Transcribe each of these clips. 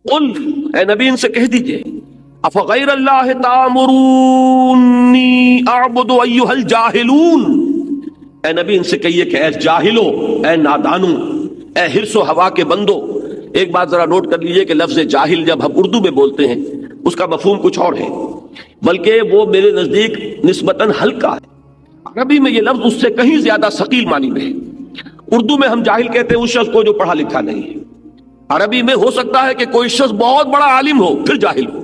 قل، اے نبی ان سے کہہ دیجئے، افغیر اللہ تامرونی اعبد ایھا الجاہلون، اے نبی ان سے کہیے کہ اے جاہلو، اے نادانو، اے حرص و ہوا کے بندو۔ ایک بات ذرا نوٹ کر لیجئے کہ لفظ جاہل جب ہم اردو میں بولتے ہیں اس کا مفہوم کچھ اور ہے، بلکہ وہ میرے نزدیک نسبتاً ہلکا ہے۔ عربی میں یہ لفظ اس سے کہیں زیادہ ثقیل معنی میں ہے۔ اردو میں ہم جاہل کہتے ہیں اس شخص کو جو پڑھا لکھا نہیں ہے۔ عربی میں ہو سکتا ہے کہ کوئی شخص بہت بڑا عالم ہو پھر جاہل ہو۔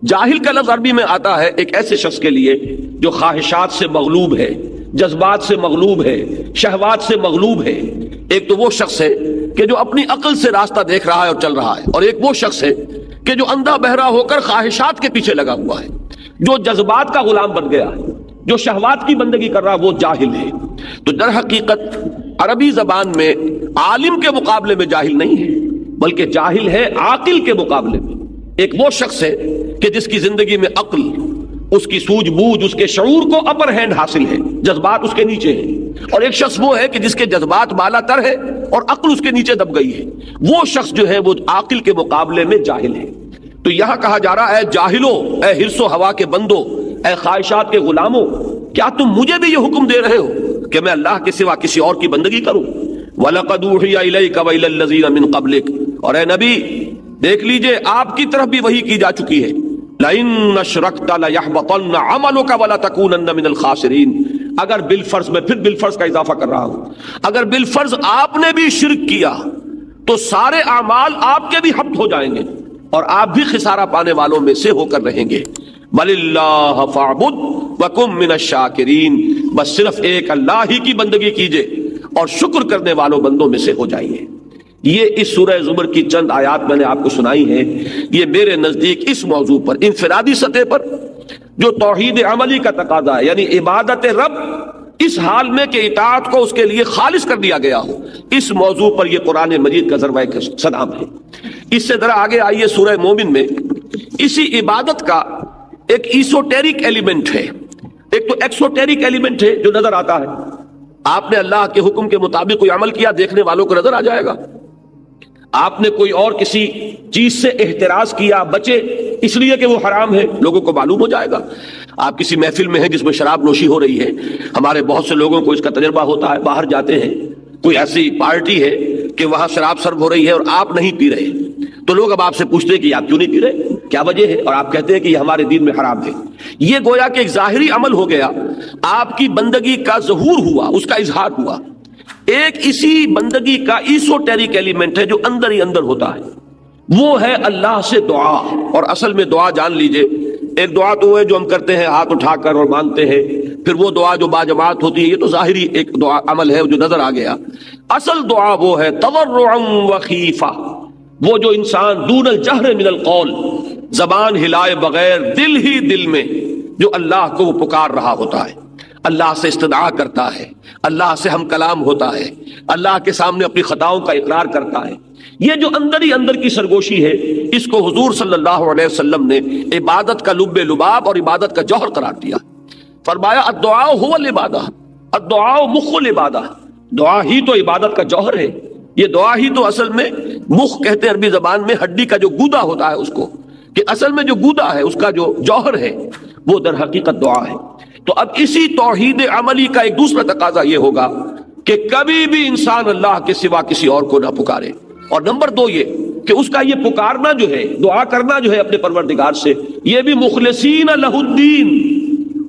جاہل کا لفظ عربی میں آتا ہے ایک ایسے شخص کے لیے جو خواہشات سے مغلوب ہے، جذبات سے مغلوب ہے، شہوات سے مغلوب ہے۔ ایک تو وہ شخص ہے کہ جو اپنی عقل سے راستہ دیکھ رہا ہے اور چل رہا ہے، اور ایک وہ شخص ہے کہ جو اندھا بہرا ہو کر خواہشات کے پیچھے لگا ہوا ہے، جو جذبات کا غلام بن گیا ہے، جو شہوات کی بندگی کر رہا ہے، وہ جاہل ہے۔ تو در حقیقت عربی زبان میں عالم کے مقابلے میں جاہل نہیں ہے، بلکہ جاہل ہے عاقل کے مقابلے میں۔ ایک وہ شخص ہے کہ جس کی زندگی میں عقل، اس کی سوجھ بوجھ، اس کے شعور کو اپر ہینڈ حاصل ہے، جذبات اس کے نیچے ہیں۔ اور ایک شخص وہ ہے کہ جس کے جذبات بالا تر ہے اور عقل اس کے نیچے دب گئی ہے۔ وہ شخص جو ہے وہ عاقل کے مقابلے میں جاہل ہے۔ تو یہاں کہا جا رہا ہے اے جاہلو، اے حرص و ہوا کے بندو، اے خواہشات کے غلاموں، کیا تم مجھے بھی یہ حکم دے رہے ہو کہ میں اللہ کے سوا کسی اور کی بندگی کروں؟ وَلَقَدْ أُوحِيَ إِلَيْكَ وَإِلَى الَّذِينَ مِن قَبْلِكَ، اور اے نبی دیکھ لیجئے آپ کی طرف بھی وحی کی جا چکی ہے، لَإِنَّ أَشْرَكْتَ لَيَحْبَطَنَّ عَمَلُكَ وَلَتَكُونَنَّ مِنَ الْخَاسِرِينَ۔ اگر بالفرض، میں پھر بالفرض کا اضافہ کر رہا ہوں، اگر بالفرض آپ نے بھی شرک کیا تو سارے اعمال آپ کے بھی حبط ہو جائیں گے اور آپ بھی خسارہ پانے والوں میں سے ہو کر رہیں گے۔ بَلِ اللَّهَ فَاعْبُدْ وَكُن مِّنَ الشَّاكِرِينَ، بس صرف ایک اللہ ہی کی بندگی کیجئے اور شکر کرنے والوں بندوں میں سے ہو جائیے۔ یہ اس سورہ زمر کی چند آیات میں نے آپ کو سنائی ہیں، یہ میرے نزدیک اس موضوع پر انفرادی سطح پر جو توحید عملی کا تقاضا ہے، یعنی عبادت رب اس حال میں کہ اطاعت کو اس کے لیے خالص کر دیا گیا ہو، اس موضوع پر یہ قرآن مجید کا ضربہ صدام ہے۔ اس سے ذرا آگے آئیے، سورہ مومن میں اسی عبادت کا ایک ایسوٹیرک ایلیمنٹ ہے، ایک تو ایکسوٹیرک ایلیمنٹ ہے جو نظر آتا ہے۔ آپ نے اللہ کے حکم کے مطابق کوئی عمل کیا، دیکھنے والوں کو نظر آ جائے گا۔ آپ نے کوئی اور کسی چیز سے احتراز کیا، بچے اس لیے کہ وہ حرام ہے، لوگوں کو معلوم ہو جائے گا۔ آپ کسی محفل میں ہیں جس میں شراب نوشی ہو رہی ہے، ہمارے بہت سے لوگوں کو اس کا تجربہ ہوتا ہے، باہر جاتے ہیں، کوئی ایسی پارٹی ہے کہ وہاں شراب سرو ہو رہی ہے اور آپ نہیں پی رہے، تو لوگ اب آپ سے پوچھتے ہیں کہ آپ کیوں نہیں پی رہے، کیا وجہ ہے، اور آپ کہتے ہیں کہ یہ ہمارے دین میں حرام ہے۔ یہ گویا کہ ایک ظاہری عمل ہو گیا، آپ کی بندگی کا ظہور ہوا، اس کا اظہار ہوا۔ ایک اسی بندگی کا ایسوٹیرک ایلیمنٹ ہے جو اندر ہی اندر ہوتا ہے، وہ ہے اللہ سے دعا۔ اور اصل میں دعا جان لیجئے، ایک دعا تو ہے جو ہم کرتے ہیں ہاتھ اٹھا کر اور مانگتے ہیں، پھر وہ دعا جو باجماعت ہوتی ہے، یہ تو ظاہری ایک دعا عمل ہے جو نظر آ گیا۔ اصل دعا وہ ہے تضرعا وخیفہ، وہ جو انسان دون الجہر من القول، زبان ہلائے بغیر دل ہی دل میں جو اللہ کو وہ پکار رہا ہوتا ہے، اللہ سے استدعا کرتا ہے، اللہ سے ہم کلام ہوتا ہے، اللہ کے سامنے اپنی خطاؤں کا اقرار کرتا ہے۔ یہ جو اندر ہی اندر کی سرگوشی ہے، اس کو حضور صلی اللہ علیہ وسلم نے عبادت کا لب لباب اور عبادت کا جوہر قرار دیا۔ فرمایا الدعاء هو العبادہ، الدعاء مخ العبادہ، دعا ہی تو عبادت کا جوہر ہے۔ یہ دعا ہی تو اصل میں مخ کہتے ہیں عربی زبان میں ہڈی کا جو گودا ہوتا ہے اس کو، کہ اصل میں جو گودا ہے اس کا جو جوہر ہے وہ در حقیقت دعا ہے۔ تو اب اسی توحید عملی کا ایک دوسرا تقاضا یہ ہوگا کہ کبھی بھی انسان اللہ کے سوا کسی اور کو نہ پکارے، اور نمبر دو یہ کہ اس کا یہ پکارنا جو ہے، دعا کرنا جو ہے اپنے پروردگار سے، یہ بھی مخلصین لہ الدین،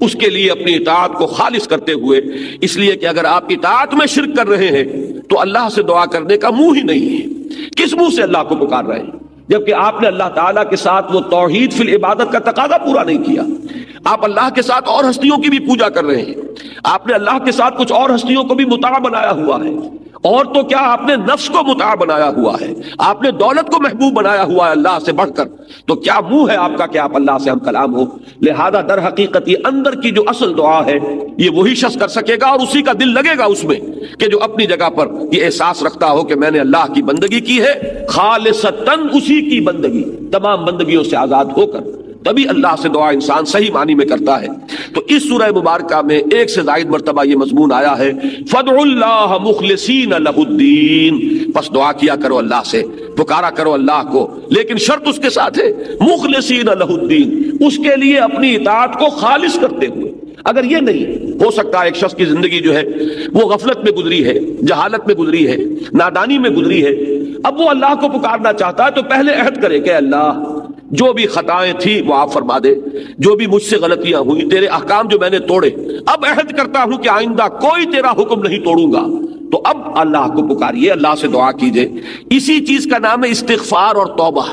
اس کے لیے اپنی اطاعت کو خالص کرتے ہوئے، اس لیے کہ اگر آپ اطاعت میں شرک کر رہے ہیں تو اللہ سے دعا کرنے کا منہ ہی نہیں ہے۔ کس منہ سے اللہ کو پکار رہے ہیں جبکہ آپ نے اللہ تعالیٰ کے ساتھ وہ توحید فی العبادت کا تقاضا پورا نہیں کیا؟ آپ اللہ کے ساتھ اور ہستیوں کی بھی پوجا کر رہے ہیں، آپ نے اللہ کے ساتھ کچھ اور ہستیوں کو بھی مطاع بنایا ہوا ہے، اور تو کیا آپ نے نفس کو مطاع بنایا ہوا ہے، آپ نے دولت کو محبوب بنایا ہوا ہے اللہ سے بڑھ کر، تو کیا منہ ہے آپ کا کہ آپ اللہ سے ہم کلام ہو؟ لہذا در حقیقت یہ اندر کی جو اصل دعا ہے یہ وہی شخص کر سکے گا، اور اسی کا دل لگے گا اس میں کہ جو اپنی جگہ پر یہ احساس رکھتا ہو کہ میں نے اللہ کی بندگی کی ہے خالصتاً، اسی کی بندگی، تمام بندگیوں سے آزاد ہو کر، تبھی اللہ سے دعا انسان صحیح معنی میں کرتا ہے۔ تو اس سورہ مبارکہ میں ایک سے زائد مرتبہ یہ مضمون آیا ہے، فَادْعُوا اللَّهَ مُخْلِصِينَ لَهُ الدِّينَ، بس دعا کیا کرو اللہ سے، پکارا کرو اللہ کو، لیکن شرط اس کے ساتھ ہے مخلصین لہ الدین، اس کے لیے اپنی اطاعت کو خالص کرتے ہوئے۔ اگر یہ نہیں ہو سکتا، ایک شخص کی زندگی جو ہے وہ غفلت میں گزری ہے، جہالت میں گزری ہے، نادانی میں گزری ہے، اب وہ اللہ کو پکارنا چاہتا ہے تو پہلے عہد کرے کہ اللہ جو بھی خطائیں تھی وہ آپ فرما دے، جو بھی مجھ سے غلطیاں ہوئی، تیرے احکام جو میں نے توڑے، اب عہد کرتا ہوں کہ آئندہ کوئی تیرا حکم نہیں توڑوں گا۔ تو اب اللہ کو پکاریے، اللہ سے دعا کیجئے۔ اسی چیز کا نام ہے استغفار اور توبہ۔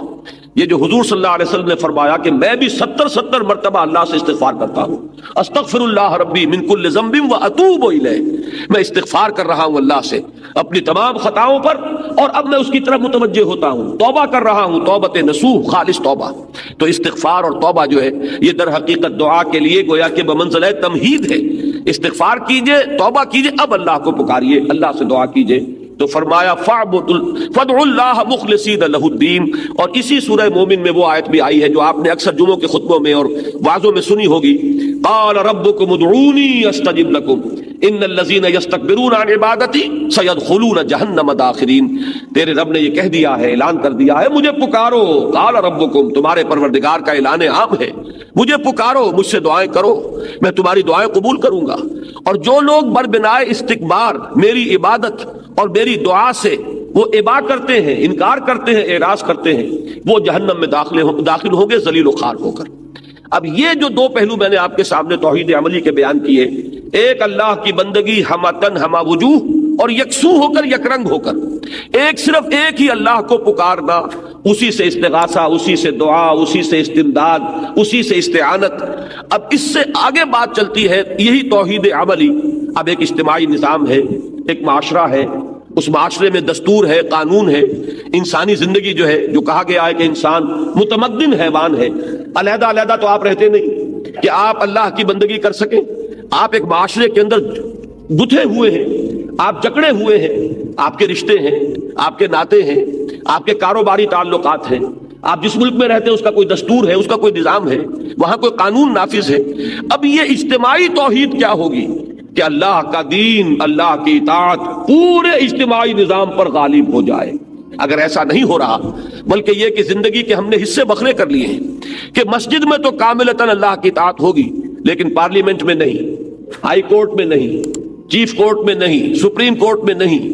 یہ جو حضور صلی اللہ علیہ وسلم نے فرمایا کہ میں بھی 70 مرتبہ اللہ سے استغفار کرتا ہوں، استغفر اللہ ربی من کل ذنب واتوب الیہ، میں استغفار کر رہا ہوں اللہ سے اپنی تمام خطاؤں پر، اور اب میں اس کی طرف متوجہ ہوتا ہوں، توبہ کر رہا ہوں، توبۃ نصوح، خالص توبہ۔ تو استغفار اور توبہ جو ہے یہ در حقیقت دعا کے لیے گویا کہ بمنزلہ تمہید ہے۔ استغفار کیجئے، توبہ کیجئے، اب اللہ کو پکاریے، اللہ سے دعا کیجئے۔ تو فرمایا فَادْعُوا اللَّهَ مُخْلِصِينَ لَهُ الدِّينَ، اور اسی سورہ مومن میں وہ آیت بھی آئی ہے جو آپ نے اکثر جمعوں کے خطبوں میں اور وعظوں میں سنی ہوگی، قَالَ رَبُّكُمُ ادْعُونِي أَسْتَجِبْ لَكُمْ إِنَّ الَّذِينَ يَسْتَكْبِرُونَ عَنْ عِبَادَتِي سَيَدْخُلُونَ جَهَنَّمَ دَاخِرِينَ، تیرے رب نے یہ کہہ دیا ہے، اعلان کر دیا ہے، مجھے پکارو۔ قَالَ رَبُّكُمْ، تمہارے پروردگار کا اعلان عام ہے، مجھے پکارو، مجھ سے دعائیں کرو، میں تمہاری دعائیں قبول کروں گا۔ اور جو لوگ بربنائے استکبار میری عبادت اور میری دعا سے وہ ابا کرتے ہیں، انکار کرتے ہیں، اعراض کرتے ہیں، وہ جہنم میں داخل ہوں گے ذلیل و خوار ہو کر۔ اب یہ جو دو پہلو میں نے آپ کے سامنے توحید عملی کے بیان کیے، ایک اللہ کی بندگی ہمہ تن ہمہ وجوہ اور یکسو ہو کر، یک رنگ ہو کر، ایک صرف ایک ہی اللہ کو پکارنا، اسی سے استغاثہ، اسی سے دعا، اسی سے استمداد، اسی سے استعانت۔ اب اس سے آگے بات چلتی ہے، یہی توحید عملی۔ اب ایک اجتماعی نظام ہے، ایک معاشرہ ہے، اس معاشرے میں دستور ہے، قانون ہے، انسانی زندگی جو ہے، جو کہا گیا ہے کہ انسان متمدن حیوان ہے، علیحدہ علیحدہ تو آپ رہتے نہیں کہ آپ اللہ کی بندگی کر سکیں، آپ ایک معاشرے کے اندر گتھے ہوئے ہیں، آپ جکڑے ہوئے ہیں، آپ کے رشتے ہیں، آپ کے ناطے ہیں، آپ کے کاروباری تعلقات ہیں، آپ جس ملک میں رہتے ہیں اس کا کوئی دستور ہے، اس کا کوئی نظام ہے، وہاں کوئی قانون نافذ ہے۔ اب یہ اجتماعی توحید کیا ہوگی کہ اللہ کا دین، اللہ کی اطاعت پورے اجتماعی نظام پر غالب ہو جائے۔ اگر ایسا نہیں ہو رہا، بلکہ یہ کہ زندگی کے ہم نے حصے بکھرے کر لیے ہیں کہ مسجد میں تو کاملتاً اللہ کی اطاعت ہوگی، لیکن پارلیمنٹ میں نہیں، ہائی کورٹ میں نہیں، چیف کورٹ میں نہیں، سپریم کورٹ میں نہیں۔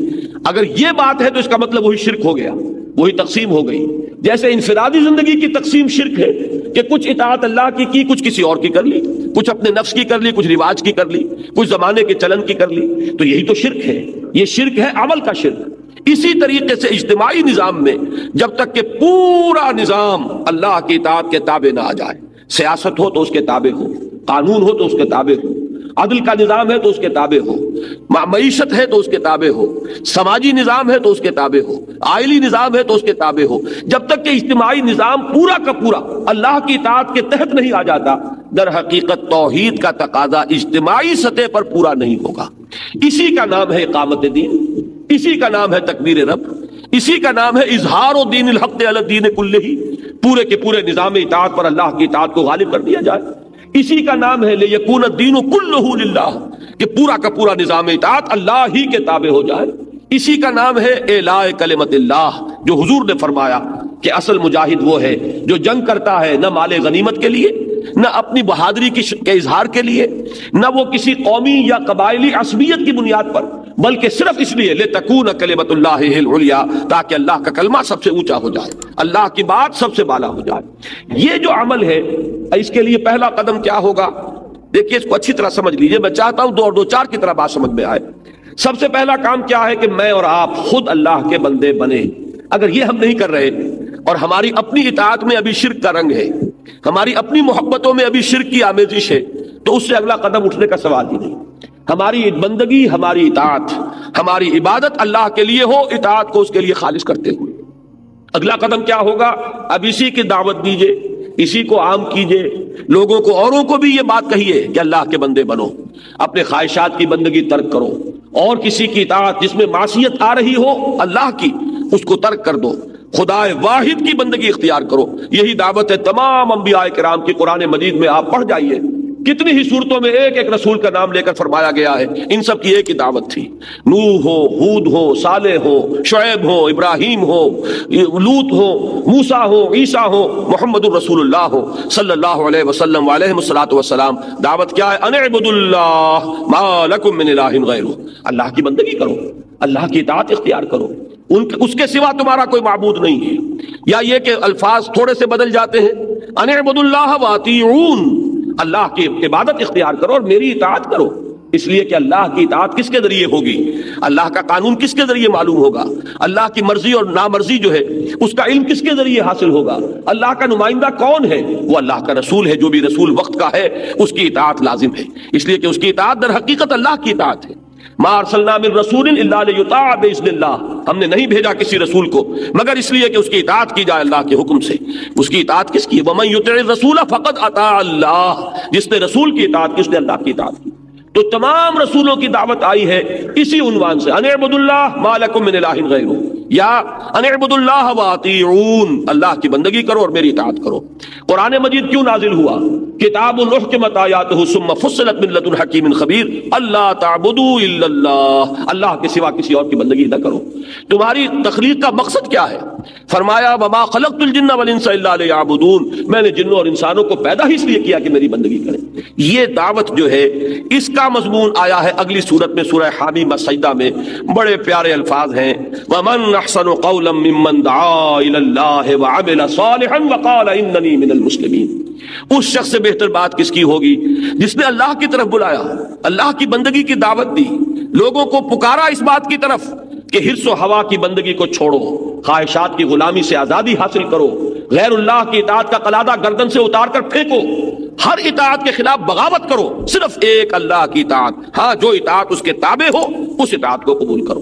اگر یہ بات ہے تو اس کا مطلب وہی شرک ہو گیا، وہی تقسیم ہو گئی۔ جیسے انفرادی زندگی کی تقسیم شرک ہے کہ کچھ اطاعت اللہ کی کچھ کسی اور کی کر لی، کچھ اپنے نفس کی کر لی، کچھ رواج کی کر لی، کچھ زمانے کے چلن کی کر لی، تو یہی تو شرک ہے۔ یہ شرک ہے، عمل کا شرک۔ اسی طریقے سے اجتماعی نظام میں جب تک کہ پورا نظام اللہ کی اطاعت کے تابع نہ آ جائے، سیاست ہو تو اس کے تابع ہو، قانون ہو تو اس کے تابع ہو، عدل کا نظام ہے تو اس کے تابع ہو، معیشت ہے تو اس کے تابع ہو، سماجی نظام ہے تو اس کے تابع ہو، آئلی نظام ہے تو اس کے تابع ہو، جب تک کہ اجتماعی نظام پورا کا پورا اللہ کی اطاعت کے تحت نہیں آ جاتا، در حقیقت توحید کا تقاضا اجتماعی سطح پر پورا نہیں ہوگا۔ اسی کا نام ہے اقامت دین، اسی کا نام ہے تکبیر رب، اسی کا نام ہے اظہار و دین الحق علی الدین کلہ، پورے کے پورے نظام اطاعت پر اللہ کی اطاعت کو غالب کر دیا جائے۔ اسی کا نام ہے لیکون الدین کلہ للہ، کہ پورا کا پورا نظام اطاعت اللہ ہی کے تابع ہو جائے۔ اسی کا نام ہے اعلاء کلمت اللہ، جو حضور نے فرمایا کہ اصل مجاہد وہ ہے جو جنگ کرتا ہے نہ مال غنیمت کے لیے، نہ اپنی بہادری کے اظہار کے لیے، نہ وہ کسی قومی یا قبائلی عصبیت کی بنیاد پر، بلکہ صرف اس لیے لتکون کلمت اللہ ہی العلیٰ، تاکہ اللہ کا کلمہ سب سے اونچا ہو جائے، اللہ کی بات سب سے بالا ہو جائے۔ یہ جو عمل ہے، اس کے لیے پہلا قدم کیا ہوگا؟ دیکھیے اس کو اچھی طرح سمجھ لیجئے، میں چاہتا ہوں دو چار کی طرح بات سمجھ میں آئے۔ سب سے پہلا کام کیا ہے کہ میں اور آپ خود اللہ کے بندے بنے۔ اگر یہ ہم نہیں کر رہے اور ہماری اپنی اطاعت میں ابھی شرک کا رنگ ہے، ہماری اپنی محبتوں میں ابھی شرک کی آمیزش ہے، تو اس سے اگلا قدم اٹھنے کا سوال ہی نہیں۔ ہماری بندگی، ہماری اطاعت، ہماری عبادت اللہ کے لیے ہو، اطاعت کو اس کے لیے خالص کرتے ہوئے۔ اگلا قدم کیا ہوگا؟ اب اسی کی دعوت دیجئے، اسی کو عام کیجئے، لوگوں کو، اوروں کو بھی یہ بات کہیے کہ اللہ کے بندے بنو، اپنے خواہشات کی بندگی ترک کرو، اور کسی کی اطاعت جس میں معصیت آ رہی ہو اللہ کی، اس کو ترک کر دو، خدا واحد کی بندگی اختیار کرو. یہی دعوت ہے تمام انبیاء کرام کی. قرآن مجید میں آپ پڑھ جائیے کتنی ہی صورتوں میں ایک ایک رسول کا نام لے کر فرمایا گیا ہے. ان سب کی ایک ہی دعوت تھی. نوح ہو، ہود ہو، صالح ہو، شعیب ہو، ابراہیم ہو، لوط ہو، موسیٰ ہو، عیسیٰ ہو، محمد الرسول اللہ ہو صلی اللہ علیہ وسلم علیہ الصلوۃ والسلام. دعوت کیا ہے؟ ان اعبدوا اللہ ما لکم من الہ غیرہ. اللہ کی بندگی کرو، اللہ کی اطاعت اختیار کرو، اس کے سوا تمہارا کوئی معبود نہیں ہے. یا یہ کہ الفاظ تھوڑے سے بدل جاتے ہیں. ان اعبدوا اللہ واطیعون، اللہ کی عبادت اختیار کرو اور میری اطاعت کرو. اس لیے کہ اللہ کی اطاعت کس کے ذریعے ہوگی؟ اللہ کا قانون کس کے ذریعے معلوم ہوگا؟ اللہ کی مرضی اور نامرضی جو ہے اس کا علم کس کے ذریعے حاصل ہوگا؟ اللہ کا نمائندہ کون ہے؟ وہ اللہ کا رسول ہے. جو بھی رسول وقت کا ہے اس کی اطاعت لازم ہے، اس لیے کہ اس کی اطاعت در حقیقت اللہ کی اطاعت ہے. ما ارسلنا من رسول الا لیطاع باذن اللہ. ہم نے نہیں بھیجا کسی رسول کو مگر اس لیے کہ اس کی اطاعت کی جائے اللہ کے حکم سے. اس کی اطاعت کس کی؟ ومن یطع الرسول فقد اطاع اللہ. جس نے رسول کی اطاعت کی اس نے اللہ کی اطاعت کی. تو تمام رسولوں کی دعوت آئی ہے اسی عنوان سے، ان اعبدوا اللہ ما لکم من الہ غیرہ، یا ان اعبدوا اللہ واطیعون، اللہ کی بندگی کرو اور میری اطاعت کرو. قرآن مجید کیوں نازل ہوا؟ کتاب احکمت آیاتہ ثم فصلت من لدن حکیم خبیر اللہ تعبدوا الا اللہ. اللہ کے سوا کسی اور کی بندگی نہ کرو. تمہاری تخلیق کا مقصد کیا ہے؟ فرمایا وما خلقت الجن والانس الا لیعبدون. میں نے جنوں اور انسانوں کو پیدا ہی اس لیے کیا کہ میری بندگی کریں. یہ دعوت جو ہے اس کا مضمون آیا ہے اگلی سورت میں، سورہ حامیم السجدہ میں. بڑے پیارے الفاظ ہیں، ومن احسن قولا ممن دعا الی اللہ وعمل صالحا وقال اننی من المسلمین. اس شخص سے بہتر بات کس کی ہوگی جس نے اللہ کی طرف بلایا، اللہ کی بندگی کی دعوت دی، لوگوں کو پکارا اس بات کی طرف کہ حرص و ہوا کی بندگی کو چھوڑو، خواہشات کی غلامی سے آزادی حاصل کرو، غیر اللہ کی اطاعت کا قلادہ گردن سے اتار کر پھینکو، ہر اطاعت کے خلاف بغاوت کرو، صرف ایک اللہ کی اطاعت. ہاں جو اطاعت اس کے تابع ہو اس اطاعت کو قبول کرو.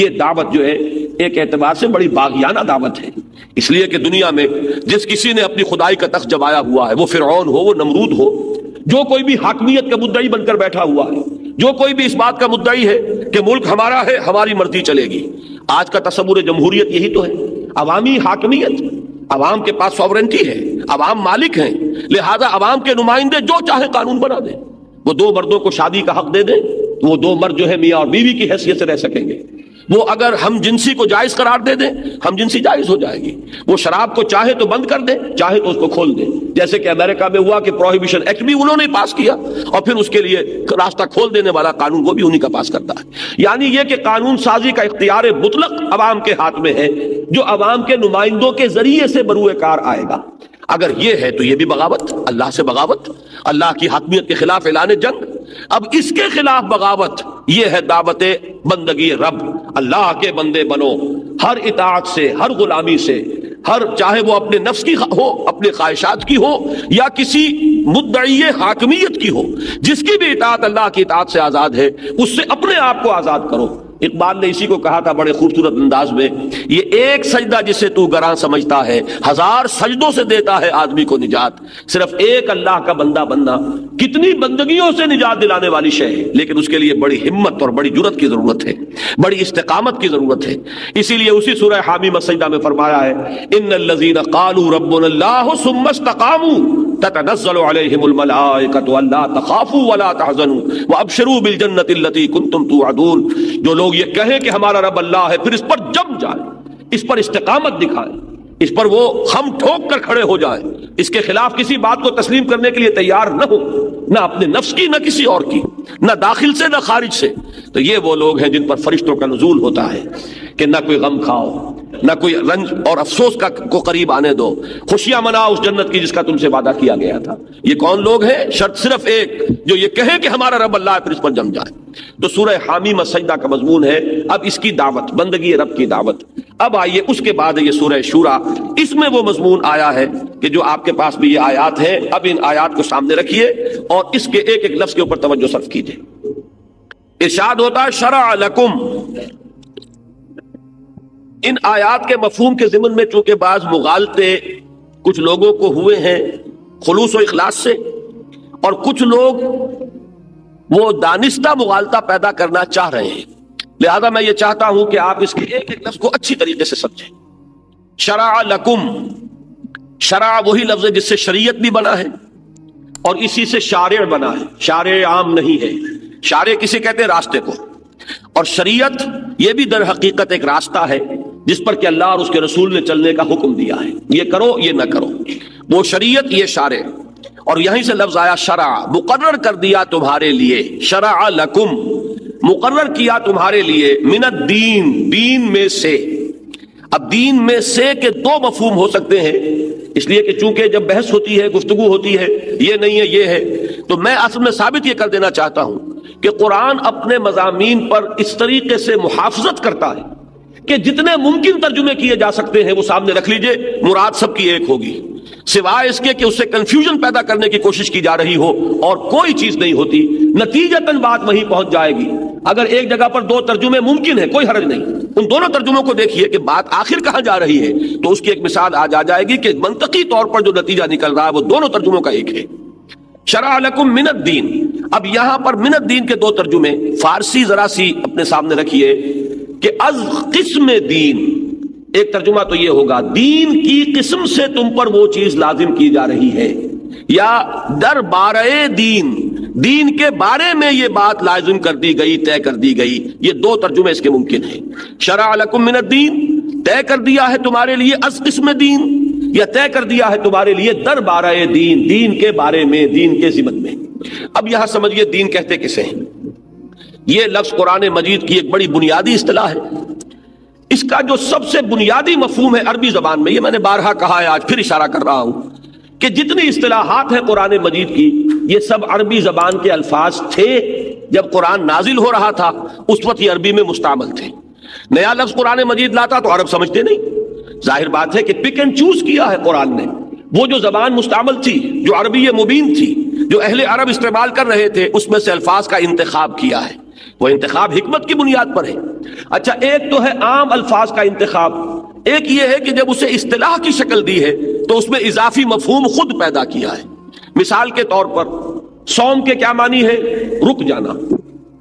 یہ دعوت جو ہے ایک اعتبار سے بڑی باغیانہ دعوت ہے. اس لیے کہ دنیا میں جس کسی نے اپنی خدائی کا تخت جمایا ہوا ہے، وہ فرعون ہو، وہ نمرود ہو، جو کوئی بھی حاکمیت کا مدعی بن کر بیٹھا ہوا ہے، جو کوئی بھی اس بات کا مدعی ہے کہ ملک ہمارا ہے، ہماری مرضی چلے گی. آج کا تصور جمہوریت یہی تو ہے، عوامی حاکمیت. عوام کے پاس سوورنٹی ہے، عوام مالک ہیں، لہذا عوام کے نمائندے جو چاہے قانون بنا دیں. وہ دو مردوں کو شادی کا حق دے دیں تو وہ دو مرد جو ہے میاں اور بیوی کی حیثیت سے رہ سکیں گے. وہ اگر ہم جنسی کو جائز قرار دے دیں، ہم جنسی جائز ہو جائے گی. وہ شراب کو چاہے تو بند کر دیں، چاہے تو اس کو کھول دیں. جیسے کہ امریکہ میں ہوا کہ پروہیبیشن ایکٹ بھی انہوں نے پاس کیا اور پھر اس کے لیے راستہ کھول دینے والا قانون وہ بھی انہی کا پاس کرتا ہے. یعنی یہ کہ قانون سازی کا اختیار مطلق عوام کے ہاتھ میں ہے، جو عوام کے نمائندوں کے ذریعے سے بروئے کار آئے گا. اگر یہ ہے تو یہ بھی بغاوت، اللہ سے بغاوت، اللہ کی حاکمیت کے خلاف اعلان جنگ. اب اس کے خلاف بغاوت یہ ہے دعوت بندگی رب. اللہ کے بندے بنو، ہر اطاعت سے، ہر غلامی سے، ہر چاہے وہ اپنے نفس کی ہو، اپنے خواہشات کی ہو، یا کسی مدعی حاکمیت کی ہو، جس کی بھی اطاعت اللہ کی اطاعت سے آزاد ہے اس سے اپنے آپ کو آزاد کرو. اقبال نے اسی کو کہا تھا بڑے خوبصورت انداز میں، یہ ایک سجدہ جسے تو گراں سمجھتا ہے، ہزار سجدوں سے دیتا ہے آدمی کو نجات. صرف ایک اللہ کا بندہ بننا کتنی بندگیوں سے نجات دلانے والی شے ہے، لیکن اس کے لیے بڑی ہمت اور بڑی جرأت کی ضرورت ہے، بڑی استقامت کی ضرورت ہے. اسی لیے اسی سورہ حامیم السجدہ میں فرمایا ہے، ان الذین قالوا ربنا اللہ ثم استقاموا تتنزل علیہم الملائکۃ الا تخافوا ولا تحزنوا وابشروا بالجنۃ التي كنتم توعدون. جو لوگ یہ کہیں کہ ہمارا رب اللہ ہے، پھر اس پر جم جائے، اس پر استقامت دکھائے، اس پر وہ خم ٹھوک کر کھڑے ہو جائے، اس کے خلاف کسی بات کو تسلیم کرنے کے لیے تیار نہ ہو، نہ اپنے نفس کی، نہ کسی اور کی، نہ داخل سے نہ خارج سے. تو یہ وہ لوگ ہیں جن پر فرشتوں کا نزول ہوتا ہے کہ نہ کوئی غم کھاؤ، نہ کوئی رنج اور افسوس کو قریب آنے دو، خوشیاں مناؤ اس جنت کی جس کا تم سے وعدہ کیا گیا تھا. یہ کون لوگ ہیں؟ شرط صرف ایک، جو یہ کہے کہ ہمارا رب اللہ ہے پھر اس پر جم جائے. تو سورہ حامیم السجدہ کا مضمون ہے اب اس کی دعوت، بندگی رب کی دعوت. اب آئیے اس کے بعد یہ سورہ شورا، اس میں وہ مضمون آیا ہے کہ جو آپ کے پاس بھی یہ آیات ہیں. اب ان آیات کو سامنے رکھیے اور اس کے ایک ایک لفظ کے اوپر توجہ صرف کیجیے. ارشاد ہوتا ہے شرع لکم. ان آیات کے مفہوم کے ضمن میں چونکہ بعض مغالطے کچھ لوگوں کو ہوئے ہیں خلوص و اخلاص سے، اور کچھ لوگ وہ دانستہ مغالطہ پیدا کرنا چاہ رہے ہیں، لہذا میں یہ چاہتا ہوں کہ آپ اس کے ایک ایک لفظ کو اچھی طریقے سے سمجھیں. شرع لکم، شرع وہی لفظ ہے جس سے شریعت بھی بنا ہے اور اسی سے شارع بنا ہے. شارع عام نہیں ہے، شارع کسے کہتے ہیں؟ راستے کو. اور شریعت یہ بھی در حقیقت ایک راستہ ہے جس پر کہ اللہ اور اس کے رسول نے چلنے کا حکم دیا ہے، یہ کرو یہ نہ کرو. وہ شریعت، یہ شارع. اور یہیں سے لفظ آیا شرع، مقرر کر دیا تمہارے لیے. شرع لکم، مقرر کیا تمہارے لیے. من الدین، دین میں سے. اب دین میں سے کے دو مفہوم ہو سکتے ہیں، اس لیے کہ چونکہ جب بحث ہوتی ہے، گفتگو ہوتی ہے، یہ نہیں ہے یہ ہے، تو میں اصل میں ثابت یہ کر دینا چاہتا ہوں کہ قرآن اپنے مضامین پر اس طریقے سے محافظت کرتا ہے کہ جتنے ممکن ترجمے کیے جا سکتے ہیں وہ سامنے رکھ لیجئے، مراد سب کی ایک ہوگی، سوائے اس کے کہ اس سے کنفیوژن پیدا کرنے کی کوشش کی جا رہی ہو اور کوئی چیز نہیں ہوتی. نتیجتاً بات وہیں پہنچ جائے گی. اگر ایک جگہ پر دو ترجمے ممکن ہے، کوئی حرج نہیں، ان دونوں ترجموں کو دیکھیے کہ بات آخر کہاں جا رہی ہے، تو اس کی ایک مثال آ جائے گی کہ منطقی طور پر جو نتیجہ نکل رہا ہے وہ دونوں ترجموں کا ایک ہے. شرع لکم من الدین. اب یہاں پر من الدین کے دو ترجمے، فارسی ذرا سی اپنے سامنے رکھیے کہ از قسم دین. ایک ترجمہ تو یہ ہوگا دین کی قسم سے تم پر وہ چیز لازم کی جا رہی ہے، یا در بارے دین، دین کے بارے میں یہ بات لازم کر دی گئی، طے کر دی گئی. یہ دو ترجمے اس کے ممکن ہیں. شرع لکم من الدین، طے کر دیا ہے تمہارے لیے از قسم دین، یا طے کر دیا ہے تمہارے لیے در بارے دین، دین کے بارے میں، دین کے ضمن میں. اب یہاں سمجھیے دین کہتے کسے ہیں. یہ لفظ قرآن مجید کی ایک بڑی بنیادی اصطلاح ہے. اس کا جو سب سے بنیادی مفہوم ہے عربی زبان میں، یہ میں نے بارہا کہا ہے، آج پھر اشارہ کر رہا ہوں کہ جتنی اصطلاحات ہیں قرآن مجید کی، یہ سب عربی زبان کے الفاظ تھے. جب قرآن نازل ہو رہا تھا اس وقت یہ عربی میں مستعمل تھے. نیا لفظ قرآن مجید لاتا تو عرب سمجھتے نہیں. ظاہر بات ہے کہ پک اینڈ چوز کیا ہے قرآن نے. وہ جو زبان مستعمل تھی، جو عربی مبین تھی، جو اہل عرب استعمال کر رہے تھے، اس میں سے الفاظ کا انتخاب کیا ہے. وہ انتخاب حکمت کی بنیاد پر ہے. اچھا، ایک تو ہے عام الفاظ کا انتخاب، ایک یہ ہے کہ جب اسے اصطلاح کی شکل دی ہے تو اس میں اضافی مفہوم خود پیدا کیا ہے. مثال کے طور پر صوم کے کیا معنی ہے؟ رک جانا.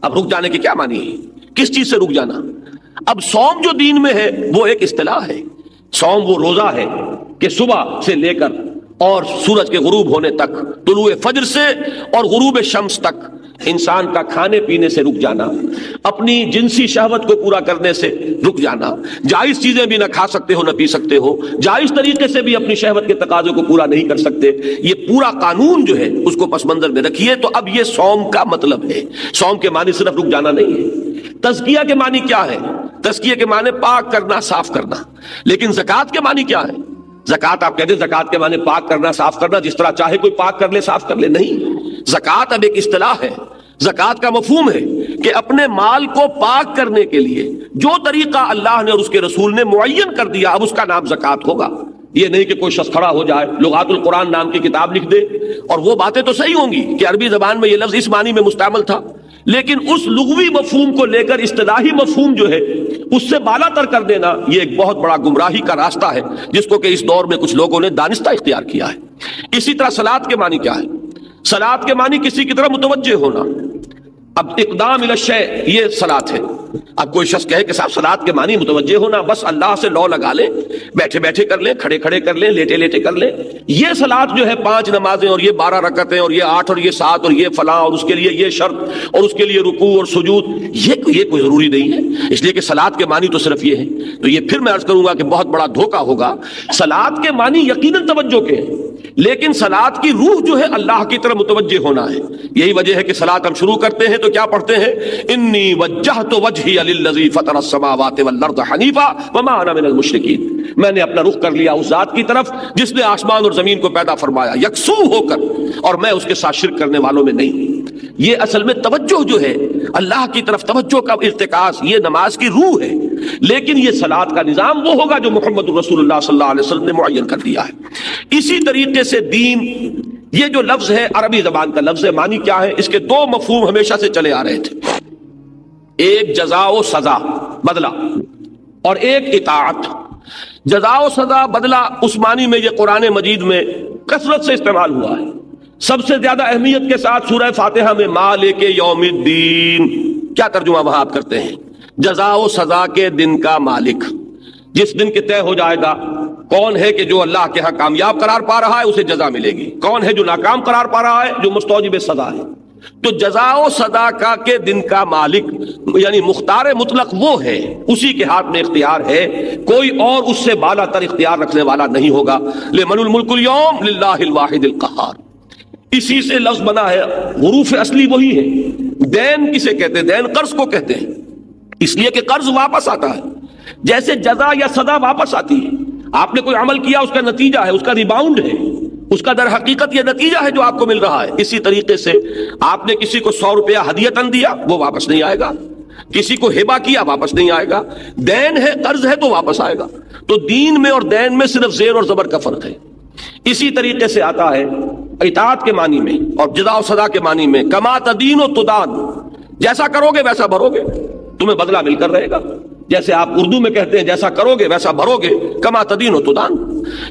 اب رک جانے کے کیا معنی ہے؟ کس چیز سے رک جانا؟ اب صوم جو دین میں ہے وہ ایک اصطلاح ہے. صوم وہ روزہ ہے کہ صبح سے لے کر اور سورج کے غروب ہونے تک، طلوع فجر سے اور غروب شمس تک انسان کا کھانے پینے سے رک جانا، اپنی جنسی شہوت کو پورا کرنے سے رک جانا، جائز چیزیں بھی نہ کھا سکتے ہو نہ پی سکتے ہو، جائز طریقے سے بھی اپنی شہوت کے تقاضے کو پورا نہیں کر سکتے. یہ پورا قانون جو ہے اس کو پس منظر میں رکھیے. تو اب یہ صوم کا مطلب ہے. صوم کے معنی صرف رک جانا نہیں ہے. تزکیہ کے معنی کیا ہے؟ تزکیہ کے معنی پاک کرنا، صاف کرنا. لیکن زکوٰۃ کے معنی کیا ہے؟ زکوٰۃ آپ کہتے ہیں زکوٰۃ کے معنی پاک کرنا، صاف کرنا، جس طرح چاہے کوئی پاک کر لے، صاف کر لے. نہیں، زکوٰۃ اب ایک اصطلاح ہے. زکوٰۃ کا مفہوم ہے کہ اپنے مال کو پاک کرنے کے لیے جو طریقہ اللہ نے اور اس کے رسول نے معین کر دیا، اب اس کا نام زکوٰۃ ہوگا. یہ نہیں کہ کوئی شخص کھڑا ہو جائے، لغات القرآن نام کی کتاب لکھ دے، اور وہ باتیں تو صحیح ہوں گی کہ عربی زبان میں یہ لفظ اس معنی میں مستعمل تھا، لیکن اس لغوی مفہوم کو لے کر اصطلاحی مفہوم جو ہے اس سے بالا تر کر دینا، یہ ایک بہت بڑا گمراہی کا راستہ ہے جس کو کہ اس دور میں کچھ لوگوں نے دانستہ اختیار کیا ہے. اسی طرح صلاۃ کے معنی کیا ہے؟ صلاۃ کے معنی کسی کی طرف متوجہ ہونا. اب اقدام الی الشیء، یہ صلاۃ ہے. اب کوئی شخص کہے کہ صاحب صلاۃ کے معنی متوجہ ہونا، بس اللہ سے لو لگا لیں، بیٹھے بیٹھے کر لیں، کھڑے کھڑے کر لیں، لیٹے لیٹے کر لیں. یہ صلاۃ جو ہے 5 نمازیں اور یہ 12 رکعتیں اور یہ 8 اور یہ 7 اور یہ فلاں اور اس کے لیے یہ شرط اور اس کے لیے رکوع اور سجود، یہ کوئی ضروری نہیں ہے. اس لیے کہ صلاۃ کے معنی تو صرف یہ ہے. تو یہ پھر میں عرض کروں گا کہ بہت بڑا دھوکہ ہوگا. صلاۃ کے معنی یقیناً توجہ کے ہیں، لیکن صلاۃ کی روح جو ہے اللہ کی طرف متوجہ ہونا ہے. یہی وجہ ہے کہ صلاۃ ہم شروع کرتے ہیں تو کیا پڑھتے ہیں؟ انی وجہت وجہی للذی فطر السماوات والارض حنیفا وما انا من المشرکین. میں نے اپنا رخ کر لیا اس ذات کی طرف جس نے آسمان اور زمین کو پیدا فرمایا یکسو ہو کر، اور میں اس کے ساتھ شرک کرنے والوں میں نہیں. یہ اصل میں توجہ جو ہے اللہ کی طرف، توجہ کا ارتکاز، یہ نماز کی روح ہے. لیکن یہ صلاۃ کا نظام وہ ہوگا جو محمد رسول اللہ صلی اللہ علیہ وسلم نے معین کر دیا ہے. اسی طریقے سے دین، یہ جو لفظ ہے عربی زبان کا لفظ ہے، معنی کیا ہے؟ اس کے دو مفہوم ہمیشہ سے چلے آ رہے تھے. ایک جزا و سزا، بدلہ، اور ایک اطاعت. جزا و سزا، بدلہ، اس معنی میں یہ قرآن مجید میں کثرت سے استعمال ہوا ہے. سب سے زیادہ اہمیت کے ساتھ سورہ فاتحہ میں مالک یوم الدین، کیا ترجمہ وہاں آپ کرتے ہیں؟ جزا و سزا کے دن کا مالک. جس دن کے طے ہو جائے گا کون ہے کہ جو اللہ کے ہاں کامیاب قرار پا رہا ہے اسے جزا ملے گی، کون ہے جو ناکام قرار پا رہا ہے جو مستوجب سزا ہے۔ تو جزا و صدا کا کے دن کا مالک یعنی مختار مطلق وہ ہے، اسی کے ہاتھ میں اختیار ہے، کوئی اور اس سے بالا تر اختیار رکھنے والا نہیں ہوگا۔ لمن الملک اليوم للہ الواحد القہار، اسی سے لفظ بنا ہے، حروف اصلی وہی ہے۔ دین کسے کہتے ہیں؟ دین قرض کو کہتے ہیں، اس لیے کہ قرض واپس آتا ہے، جیسے جزا یا سزا واپس آتی ہے۔ آپ نے کوئی عمل کیا، اس کا نتیجہ ہے، اس کا ریباؤنڈ ہے، اس کا در حقیقت یہ نتیجہ ہے جو آپ کو مل رہا ہے۔ اسی طریقے سے آپ نے کسی کو 100 روپیہ ہدیتاً دیا، وہ واپس نہیں آئے گا، کسی کو ہبہ کیا واپس نہیں آئے گا، دین ہے قرض ہے تو واپس آئے گا۔ تو دین میں اور دین میں صرف زیر اور زبر کا فرق ہے۔ اسی طریقے سے آتا ہے اطاعت کے معنی میں اور جزا و سزا کے معنی میں، کما تدین و تدان، جیسا کرو گے ویسا بھرو گے، تمہیں بدلہ مل کر رہے گا۔ جیسے آپ اردو میں کہتے ہیں جیسا کرو گے ویسا بھرو گے، کما تدین و تدان۔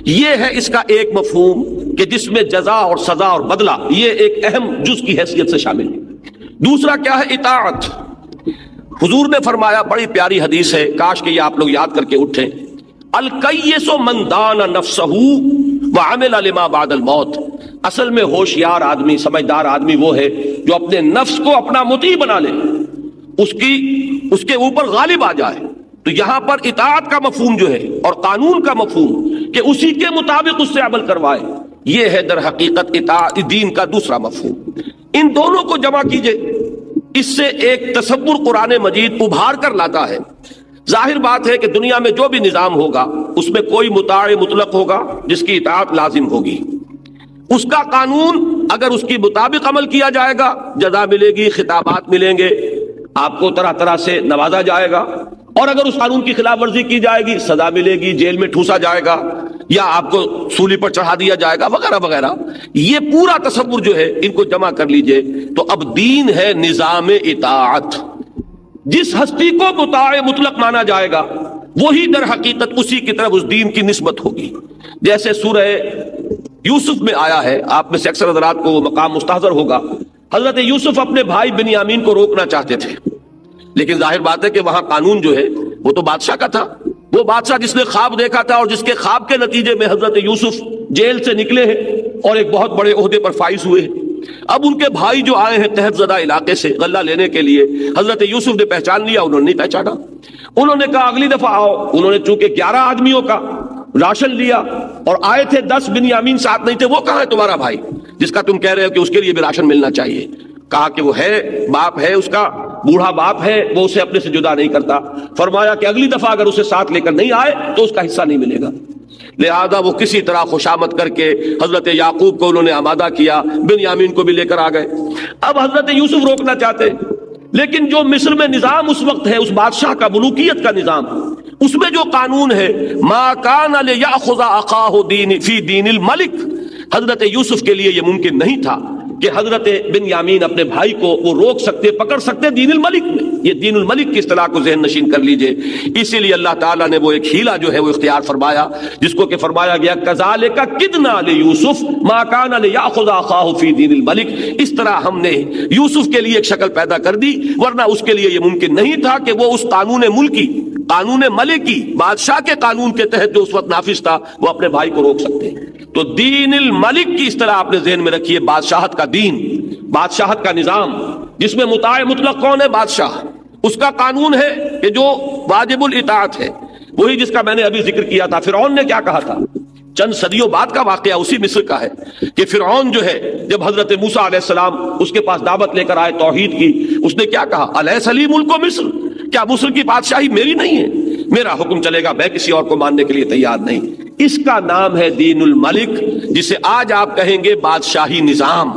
یہ ہے اس کا ایک مفہوم کہ جس میں جزا اور سزا اور بدلہ یہ ایک اہم جز کی حیثیت سے شامل ہے۔ دوسرا کیا ہے؟ اطاعت۔ حضور نے فرمایا، بڑی پیاری حدیث ہے، کاش کہ یہ آپ لوگ یاد کر کے اٹھیں، الکیس من دان نفسہ وعمل لما بعد الموت۔ اصل میں ہوشیار آدمی، سمجھدار آدمی وہ ہے جو اپنے نفس کو اپنا مطیع بنا لے، اس کے اوپر غالب آ جائے۔ تو یہاں پر اطاعت کا مفہوم جو ہے اور قانون کا مفہوم کہ اسی کے مطابق اس سے عمل کروائے، یہ ہے در حقیقت اطاعت دین کا دوسرا مفہوم۔ ان دونوں کو جمع کیجئے، اس سے ایک تصور قرآن مجید ابھار کر لاتا ہے۔ ظاہر بات ہے کہ دنیا میں جو بھی نظام ہوگا اس میں کوئی مطاع مطلق ہوگا جس کی اطاعت لازم ہوگی، اس کا قانون اگر اس کے مطابق عمل کیا جائے گا جزا ملے گی، خطابات ملیں گے، آپ کو طرح طرح سے نوازا جائے گا، اور اگر اس قانون کی خلاف ورزی کی جائے گی سزا ملے گی، جیل میں ٹھوسا جائے گا یا آپ کو سولی پر چڑھا دیا جائے گا وغیرہ وغیرہ۔ یہ پورا تصور جو ہے ان کو جمع کر لیجئے تو اب دین ہے نظام اطاعت۔ جس ہستی کو مطاع مطلق مانا جائے گا وہی در حقیقت اسی کی طرف اس دین کی نسبت ہوگی۔ جیسے سورہ یوسف میں آیا ہے، آپ میں سے اکثر حضرات کو وہ مقام مستحضر ہوگا، حضرت یوسف اپنے بھائی بنیامین کو روکنا چاہتے تھے، لیکن ظاہر بات ہے کہ وہاں قانون جو ہے وہ تو بادشاہ کا تھا، وہ بادشاہ جس نے خواب دیکھا تھا اور جس کے خواب کے نتیجے میں حضرت یوسف جیل سے نکلے ہیں اور ایک بہت بڑے عہدے پر فائز ہوئے ہیں۔ اب ان کے بھائی جو آئے ہیں قحط زدہ علاقے سے غلہ لینے کے لیے، حضرت یوسف نے پہچان لیا، انہوں نے نہیں پہچانا۔ انہوں نے کہا اگلی دفعہ آؤ، انہوں نے چونکہ 11 آدمیوں کا راشن لیا اور آئے تھے 10 بنیامین ساتھ نہیں تھے، وہ کہاں ہے تمہارا بھائی جس کا تم کہہ رہے ہو کہ اس کے لیے بھی راشن ملنا چاہیے؟ کہا کہ وہ ہے، باپ ہے، اس کا بوڑھا باپ ہے، وہ اسے اپنے سے جدا نہیں کرتا۔ فرمایا کہ اگلی دفعہ اگر اسے ساتھ لے کر نہیں آئے تو اس کا حصہ نہیں ملے گا۔ لہذا وہ کسی طرح خوشامد کر کے حضرت یعقوب کو انہوں نے آمادہ کیا، بنیامین کو بھی لے کر آ گئے۔ اب حضرت یوسف روکنا چاہتے، لیکن جو مصر میں نظام اس وقت ہے، اس بادشاہ کا ملوکیت کا نظام، اس میں جو قانون ہے ما کان لیأخذ اخاہ فی دین الملک، حضرت یوسف کے لیے یہ ممکن نہیں تھا کہ حضرت بنیامین اپنے بھائی کو وہ روک سکتے، پکڑ سکتے دین الملک میں۔ یہ دین الملک کی اصطلاح کو ذہن نشین کر لیجئے۔ اسی لیے اللہ تعالیٰ نے وہ ایک ہیلہ جو ہے وہ اختیار فرمایا، جس کو کہ فرمایا گیا کذالک کدنا لیوسف ما کان لیأخذ اخاہ فی دین الملک، اس طرح ہم نے یوسف کے لیے ایک شکل پیدا کر دی، ورنہ اس کے لیے یہ ممکن نہیں تھا کہ وہ اس قانون ملکی، قانون ملکی، بادشاہ کے قانون کے تحت جو اس وقت نافذ تھا، وہ اپنے بھائی کو روک سکتے۔ تو دین الملک کی اصطلاح آپ نے ذہن میں رکھی ہے، بادشاہت کا دین، بادشاہت کا نظام، جس میں مطاع مطلق کون ہے؟ بادشاہ۔ اس کا قانون ہے کہ جو واجب الاطاعت ہے، وہی جس کا میں نے ابھی ذکر کیا تھا۔ فرعون نے کیا کہا تھا؟ چند صدیوں بعد کا واقعہ اسی مصر کا ہے کہ فرعون جو ہے جب حضرت موسیٰ علیہ السلام اس کے پاس دعوت لے کر آئے توحید کی، اس نے کیا کہا؟ الیس لی ملک مصر، کیا مصر کی بادشاہی میری نہیں ہے؟ میرا حکم چلے گا، میں کسی اور کو ماننے کے لیے تیار نہیں۔ اس کا نام ہے دین الملک، جسے آج آپ کہیں گے بادشاہی نظام۔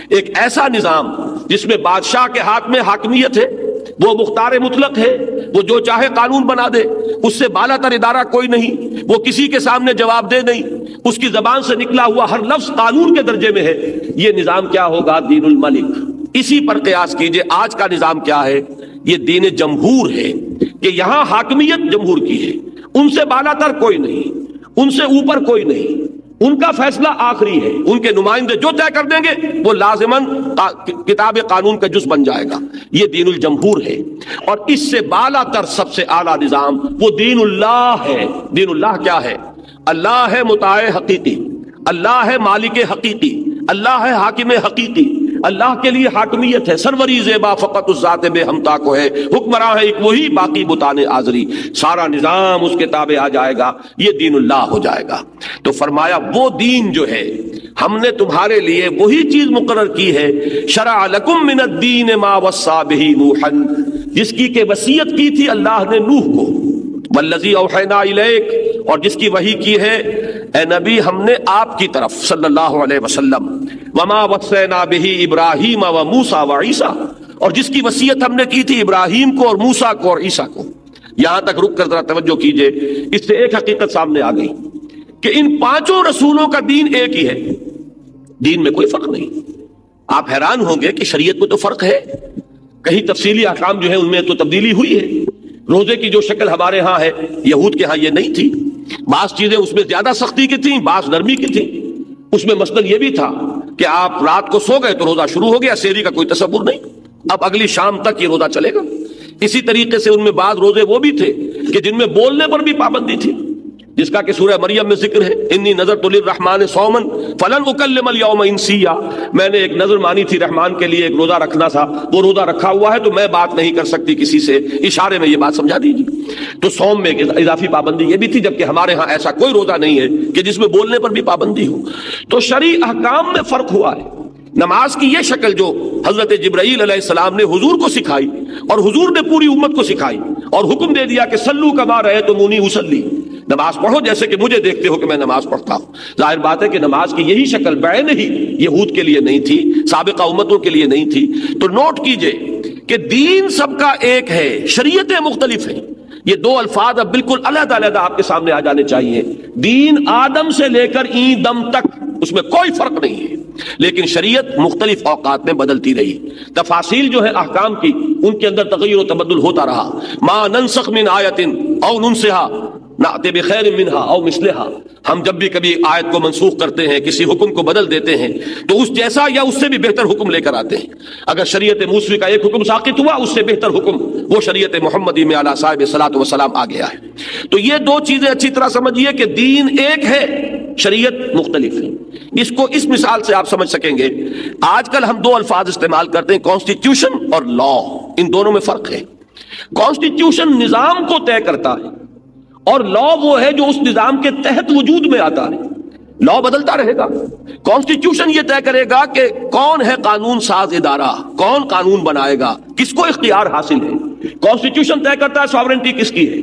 ایک ایسا نظام جس میں بادشاہ کے ہاتھ میں حاکمیت ہے، وہ مختار مطلق ہے، وہ جو چاہے قانون بنا دے، اس سے بالا تر ادارہ کوئی نہیں، وہ کسی کے سامنے جواب دے نہیں، اس کی زبان سے نکلا ہوا ہر لفظ قانون کے درجے میں ہے۔ یہ نظام کیا ہوگا؟ دین الملک۔ اسی پر قیاس کیجئے آج کا نظام کیا ہے؟ یہ دین جمہور ہے، کہ یہاں حاکمیت جمہور کی ہے، ان سے بالا تر کوئی نہیں، ان سے اوپر کوئی نہیں، ان کا فیصلہ آخری ہے، ان کے نمائندے جو طے کر دیں گے وہ لازماً کتاب قانون کا جز بن جائے گا۔ یہ دین الجمہور ہے، اور اس سے بالا تر سب سے اعلیٰ نظام وہ دین اللہ ہے۔ دین اللہ کیا ہے؟ اللہ ہے مطاع حقیقی، اللہ ہے مالک حقیقی، اللہ ہے حاکم حقیقی، اللہ کے لیے حاکمیت ہے، سروری زیبا فقط اس ذات بے ہمتا کو ہے، حکمراں ہے ایک وہی، باقی بتانے آزری، سارا نظام اس کے تابع آ جائے گا، یہ دین اللہ ہو جائے گا۔ تو فرمایا وہ دین جو ہے ہم نے تمہارے لیے وہی چیز مقرر کی ہے، شرع لکم من الدین ما وصى به نوحا، جس کی کہ وصیت کی تھی اللہ نے نوح کو، والذی اوحینا الیک، اور جس کی وحی کی ہے اے نبی ہم نے آپ کی طرف صلی اللہ علیہ وسلم، وما وصینا به ابراہیم و موسیٰ و عیسیٰ، اور جس کی وصیت ہم نے کی تھی ابراہیم کو اور موسیٰ کو اور عیسیٰ کو۔ یہاں تک رک کر ذرا توجہ کیجئے، اس سے ایک حقیقت سامنے آ گئی کہ ان پانچوں رسولوں کا دین ایک ہی ہے، دین میں کوئی فرق نہیں۔ آپ حیران ہوں گے کہ شریعت میں تو فرق ہے، کہیں تفصیلی احکام جو ہے ان میں تو تبدیلی ہوئی ہے۔ روزے کی جو شکل ہمارے ہاں ہے یہود کے ہاں یہ نہیں تھی، بعض چیزیں اس میں زیادہ سختی کی تھیں، بعض نرمی کی تھیں۔ اس میں مثلاً یہ بھی تھا کہ آپ رات کو سو گئے تو روزہ شروع ہو گیا، سحری کا کوئی تصور نہیں، اب اگلی شام تک یہ روزہ چلے گا۔ اسی طریقے سے ان میں بعض روزے وہ بھی تھے کہ جن میں بولنے پر بھی پابندی تھی، جس کا کہ سورہ مریم میں ذکر ہے، انی نذرت للرحمن صوما فلن اکلم اليوم انسیا، میں نے ایک نظر مانی تھی رحمان کے لیے، ایک روزہ رکھنا تھا، وہ روزہ رکھا ہوا ہے تو میں بات نہیں کر سکتی کسی سے، اشارے میں یہ بات سمجھا دیجیے۔ تو صوم میں اضافی پابندی یہ بھی تھی، جبکہ ہمارے ہاں ایسا کوئی روزہ نہیں ہے کہ جس میں بولنے پر بھی پابندی ہو۔ تو شرعی احکام میں فرق ہوا ہے۔ نماز کی یہ شکل جو حضرت جبرائیل علیہ السلام نے حضور کو سکھائی اور حضور نے پوری امت کو سکھائی اور حکم دے دیا کہ صلو کما رأیتمونی اصلی، نماز پڑھو جیسے کہ مجھے دیکھتے ہو کہ میں نماز پڑھتا ہوں۔ ظاہر بات ہے کہ نماز کی یہی شکل بعین ہی یہود کے لیے نہیں تھی، سابقہ امتوں کے لیے نہیں تھی۔ تو نوٹ کیجئے کہ دین سب کا ایک ہے، شریعتیں مختلف ہیں۔ یہ دو الفاظ اب بالکل علیحدہ علیحدہ آپ کے سامنے آ جانے چاہیے۔ دین آدم سے لے کر این دم تک اس میں کوئی فرق نہیں ہے، لیکن شریعت مختلف اوقات میں بدلتی رہی، تفاصیل جو ہے احکام کی ان کے اندر تغیر و تبدل ہوتا رہا۔ ما ننسخ من آیت او ننسها نأتی بخیر منہا او مثلہا، ہم جب بھی کبھی آیت کو منسوخ کرتے ہیں، کسی حکم کو بدل دیتے ہیں تو اس جیسا یا اس سے بھی بہتر حکم لے کر آتے ہیں۔ اگر شریعت موسوی کا ایک حکم ساقط ہوا، اس سے بہتر حکم وہ شریعت محمدی میں علی صاحب صلاۃ وسلام آ گیا ہے۔ تو یہ دو چیزیں اچھی طرح سمجھیے کہ دین ایک ہے، شریعت مختلف ہے۔ اس کو اس مثال سے آپ سمجھ سکیں گے۔ آج کل ہم دو الفاظ استعمال کرتے ہیں، کانسٹیٹیوشن اور لا، ان دونوں میں فرق ہے۔ کانسٹیٹیوشن نظام کو طے کرتا ہے اور لا وہ ہے جو اس نظام کے تحت وجود میں آتا ہے۔ لا بدلتا رہے گا، کانسٹیٹیوشن یہ طے کرے گا کہ کون ہے قانون ساز ادارہ، کون قانون بنائے گا، کس کو اختیار حاصل ہے۔ کانسٹیٹیوشن طے کرتا ہے ساورنٹی کس کی ہے،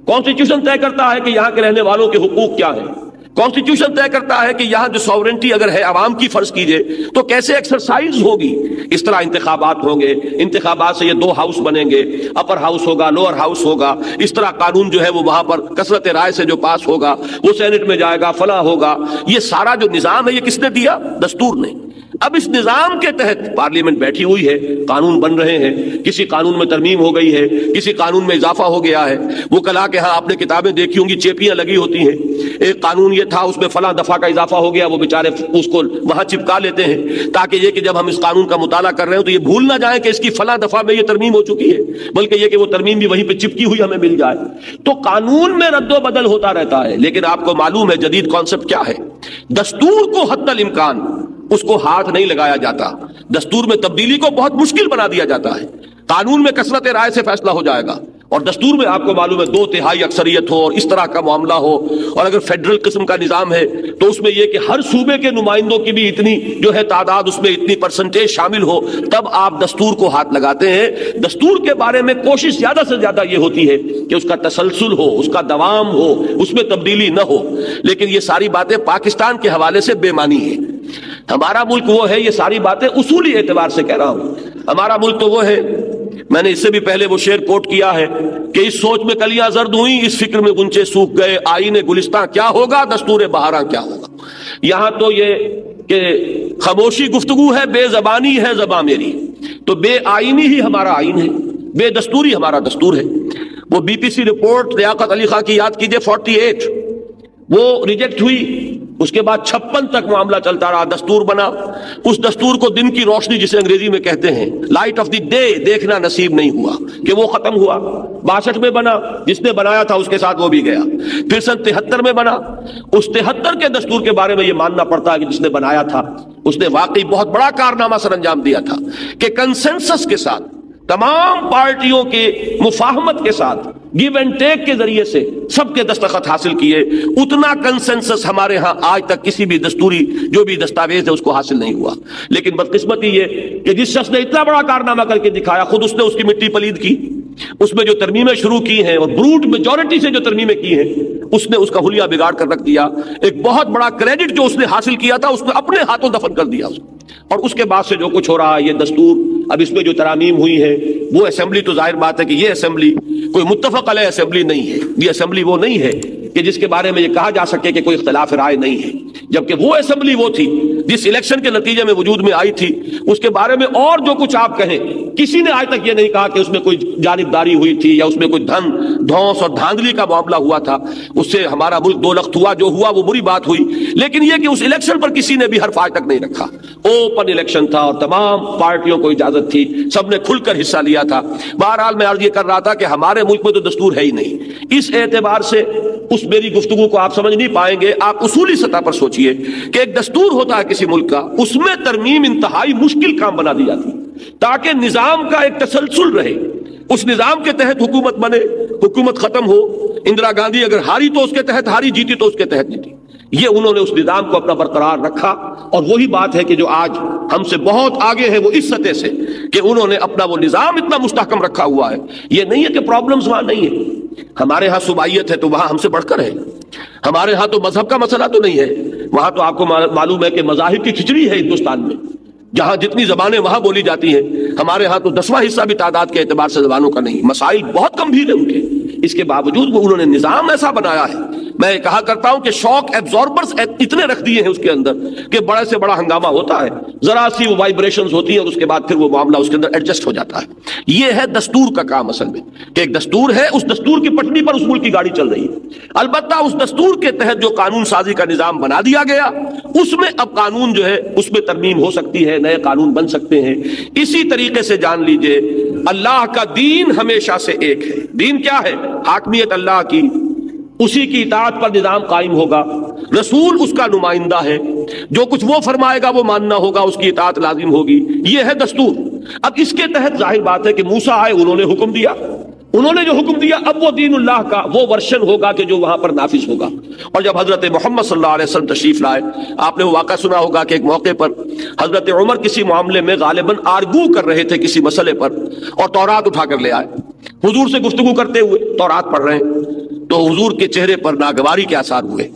کانسٹیٹیوشن طے کرتا ہے کہ یہاں کے رہنے والوں کے حقوق کیا ہیں، کانسٹیٹیوشن طے کرتا ہے کہ یہاں جو ساورنٹی اگر ہے عوام کی فرض کیجئے تو کیسے ایکسرسائز ہوگی۔ اس طرح انتخابات ہوں گے، انتخابات سے یہ دو ہاؤس بنیں گے، اپر ہاؤس ہوگا، لوور ہاؤس ہوگا، اس طرح قانون جو ہے وہ وہاں پر کثرت رائے سے جو پاس ہوگا وہ سینٹ میں جائے گا، فلاں ہوگا۔ یہ سارا جو نظام ہے یہ کس نے دیا؟ دستور نے۔ اب اس نظام کے تحت پارلیمنٹ بیٹھی ہوئی ہے، قانون بن رہے ہیں، کسی قانون میں ترمیم ہو گئی ہے، کسی قانون میں اضافہ ہو گیا ہے۔ وہ کلا کے ہاں آپ نے کتابیں دیکھی ہوں گی، چیپیاں لگی ہوتی ہیں، ایک قانون یہ تھا اس میں فلاں دفعہ کا اضافہ ہو گیا، وہ بیچارے اس کو وہاں چپکا لیتے ہیں تاکہ یہ کہ جب ہم اس قانون کا مطالعہ کر رہے ہوں تو یہ بھول نہ جائیں کہ اس کی فلاں دفعہ میں یہ ترمیم ہو چکی ہے، بلکہ یہ کہ وہ ترمیم بھی وہیں پہ چپکی ہوئی ہمیں مل جائے۔ تو قانون میں رد و بدل ہوتا رہتا ہے، لیکن آپ کو معلوم ہے جدید کانسیپٹ کیا ہے؟ دستور کو حتی الامکان اس کو ہاتھ نہیں لگایا جاتا، دستور میں تبدیلی کو بہت مشکل بنا دیا جاتا ہے۔ قانون میں کثرت رائے سے فیصلہ ہو جائے گا، اور دستور میں آپ کو معلوم ہے 2/3 اکثریت ہو اور اس طرح کا معاملہ ہو، اور اگر فیڈرل قسم کا نظام ہے تو اس میں یہ کہ ہر صوبے کے نمائندوں کی بھی اتنی جو ہے تعداد، اس میں اتنی پرسنٹیج شامل ہو، تب آپ دستور کو ہاتھ لگاتے ہیں۔ دستور کے بارے میں کوشش زیادہ سے زیادہ یہ ہوتی ہے کہ اس کا تسلسل ہو، اس کا دوام ہو، اس میں تبدیلی نہ ہو، لیکن یہ ساری باتیں پاکستان کے حوالے سے بے معنی ہیں۔ ہمارا ملک وہ ہے، یہ ساری باتیں اصولی اعتبار سے کہہ رہا ہوں، ہمارا ملک تو وہ ہے، میں نے اس سے بھی پہلے وہ شعر کوٹ کیا ہے کہ اس سوچ میں کلیاں زرد ہوئیں، اس فکر میں غنچے سوکھ گئے، آئین گلستان کیا ہوگا، دستور بہاراں کیا ہوگا۔ یہاں تو یہ کہ خاموشی گفتگو ہے، بے زبانی ہے زباں میری، تو بے آئینی ہی ہمارا آئین ہے، بے دستوری ہمارا دستور ہے۔ وہ BBC رپورٹ لیاقت علی خان کی یاد کیجئے 48 وہ ریجیکٹ ہوئی، اس کے بعد 56 تک معاملہ چلتا رہا، دستور بنا، اس دستور کو دن کی روشنی جسے انگریزی میں کہتے ہیں لائٹ آف دی ڈے دیکھنا نصیب نہیں ہوا کہ وہ ختم ہوا۔ 62 میں بنا، جس نے بنایا تھا اس کے ساتھ وہ بھی گیا۔ پھر سن 73 میں بنا، اس 73 کے دستور کے بارے میں یہ ماننا پڑتا ہے کہ جس نے بنایا تھا اس نے واقعی بہت بڑا کارنامہ سر انجام دیا تھا کہ کنسنسس کے ساتھ، تمام پارٹیوں کے مفاہمت کے ساتھ، گیو اینڈ ٹیک کے ذریعے سے سب کے دستخط حاصل کیے۔ اتنا کنسنسس ہمارے ہاں آج تک کسی بھی دستوری جو بھی دستاویز ہے اس کو حاصل نہیں ہوا۔ لیکن بدقسمتی یہ کہ جس شخص نے اتنا بڑا کارنامہ کر کے دکھایا، خود اس نے اس کی مٹی پلید کی، اس میں جو ترمیمیں شروع کی ہیں اور بروٹ میجورٹی سے جو ترمیمیں کی ہیں اس نے اس کا حلیہ بگاڑ کر رکھ دیا۔ ایک بہت بڑا کریڈٹ جو اس نے حاصل کیا تھا اس نے اپنے ہاتھوں دفن کر دیا اس کو۔ اور اس کے بعد سے جو کچھ ہو رہا ہے، یہ دستور، اب اس میں جو ترامیم ہوئی ہے، وہ اسمبلی تو ظاہر بات ہے کہ یہ اسمبلی کوئی متفق علیہ اسمبلی نہیں ہے۔ یہ اسمبلی وہ نہیں ہے کہ جس کے بارے میں یہ کہا جا سکے کہ کوئی اختلاف رائے نہیں ہے، جبکہ وہ اسمبلی وہ تھی جس الیکشن کے نتیجے میں وجود میں آئی تھی۔ اس کے بارے میں اور جو کچھ آپ کہیں، کسی نے آج تک یہ نہیں کہا کہ اس میں کوئی جانبداری ہوئی تھی یا اس میں کوئی دھن دھونس اور دھاندلی کا معاملہ ہوا تھا، اس سے ہمارا ملک دو لخت ہوا، جو ہوا وہ بری بات ہوئی۔ لیکن یہ کہ اس الیکشن پر کسی نے بھی حرف آج تک نہیں رکھا۔ اوپن الیکشن تھا اور تمام پارٹیوں کو اجازت تھی، سب نے کھل کر حصہ لیا تھا۔ بہرحال میں عرض یہ کر رہا تھا کہ ہمارے ملک میں تو دستور ہے ہی نہیں۔ اس اعتبار سے اس میری گفتگو کو آپ سمجھ نہیں پائیں گے۔ آپ اصولی سطح پر سوچئے کہ ایک دستور ہوتا ہے کسی ملک کا، اس میں ترمیم انتہائی مشکل کام بنا دی جاتی تاکہ نظام کا ایک تسلسل رہے، اس نظام کے تحت حکومت بنے، حکومت ختم ہو۔ اندرا گاندھی اگر ہاری تو اس کے تحت ہاری، جیتی تو اس کے تحت جیتی۔ یہ انہوں نے اس نظام کو اپنا برقرار رکھا، اور وہی بات ہے کہ جو آج ہم سے بہت آگے ہے وہ اس سطح سے کہ انہوں نے اپنا وہ نظام اتنا مستحکم رکھا ہوا ہے۔ یہ نہیں ہے کہ پرابلمز وہاں نہیں ہے، ہمارے ہاں صوبائیت ہے تو وہاں ہم سے بڑھ کر ہے، ہمارے ہاں تو مذہب کا مسئلہ تو نہیں ہے، وہاں تو آپ کو معلوم ہے کہ مذاہب کی کھچڑی ہے ہندوستان میں، جہاں جتنی زبانیں وہاں بولی جاتی ہیں، ہمارے ہاں تو 10واں حصہ بھی تعداد کے اعتبار سے زبانوں کا نہیں۔ مسائل بہت گمبھیر ہیں ان کے، اس کے باوجود وہ انہوں نے نظام ایسا بنایا ہے۔ میں کہا کرتا ہوں کہ شوک ایبزاربرز اتنے رکھ دیے ہیں اس کے اندر کہ بڑے سے بڑا ہنگامہ ہوتا ہے، ذرا سی وہ وائبریشنز ہوتی ہیں اور اس کے بعد پھر وہ معاملہ اس کے اندر ایڈجسٹ ہو جاتا ہے۔ یہ ہے دستور کا کام اصل میں، کہ ایک دستور ہے، اس دستور کی پٹڑی پر اس ملک کی گاڑی چل رہی ہے۔ البتہ اس دستور کے تحت جو قانون سازی کا نظام بنا دیا گیا، اس میں اب قانون جو ہے اس میں ترمیم ہو سکتی ہے، نئے قانون بن سکتے ہیں۔ اسی طریقے سے جان لیجئے اللہ کا دین ہمیشہ سے ایک ہے۔ دین کیا ہے؟ حاکمیت اللہ کی، اسی کی اطاعت پر نظام قائم ہوگا، رسول اس کا نمائندہ ہے، جو کچھ وہ فرمائے گا وہ ماننا ہوگا، اس کی اطاعت لازم ہوگی۔ یہ ہے دستور۔ اب اس کے تحت ظاہر بات ہے کہ موسیٰ آئے، انہوں نے حکم دیا، انہوں نے جو حکم دیا، اب وہ دین اللہ کا وہ ورشن ہوگا کہ جو وہاں پر نافذ ہوگا۔ اور جب حضرت محمد صلی اللہ علیہ وسلم تشریف لائے، آپ نے وہ واقعہ سنا ہوگا کہ ایک موقع پر حضرت عمر کسی معاملے میں غالباً آرگو کر رہے تھے کسی مسئلے پر، اور تورات اٹھا کر لے آئے، حضور سے گفتگو کرتے ہوئے تورات پڑھ رہے ہیں، تو حضور کے چہرے پر ناگواری کے آثار ہوئے۔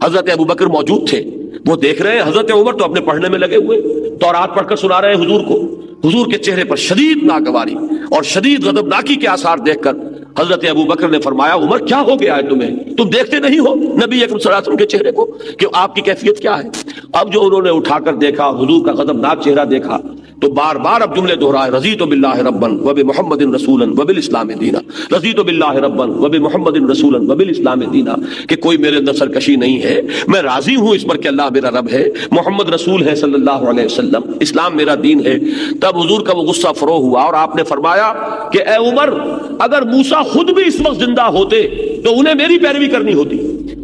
حضرت ابوبکر موجود تھے، وہ دیکھ رہے ہیں، حضرت عمر تو اپنے پڑھنے میں لگے ہوئے، تورات پڑھ کر سنا رہے ہیں حضور کو۔ حضور کے چہرے پر شدید ناگواری اور شدید غضبناکی کے آثار دیکھ کر حضرت ابوبکر نے فرمایا، عمر کیا ہو گیا ہے تمہیں؟ تم دیکھتے نہیں ہو نبی اکرم صلی اللہ علیہ وسلم کے چہرے کو کہ آپ کی کیفیت کیا ہے؟ اب جو انہوں نے اٹھا کر دیکھا، حضور کا غضبناک چہرہ دیکھا، تو بار بار اب جملے دہرائے، رضیت باللہ ربا وبمحمد رسولا وبالاسلام دینا، رضیت باللہ ربا وبمحمد رسولا وبالاسلام دینا، کہ کوئی میرے اندر سرکشی نہیں ہے، میں راضی ہوں اس پر کہ اللہ میرا رب ہے، محمد رسول ہے صلی اللہ علیہ وسلم، اسلام میرا دین ہے۔ تب حضور کا وہ غصہ فرو ہوا اور آپ نے فرمایا کہ اے عمر، اگر موسیٰ خود بھی اس وقت زندہ ہوتے تو انہیں میری پیروی کرنی ہوتی۔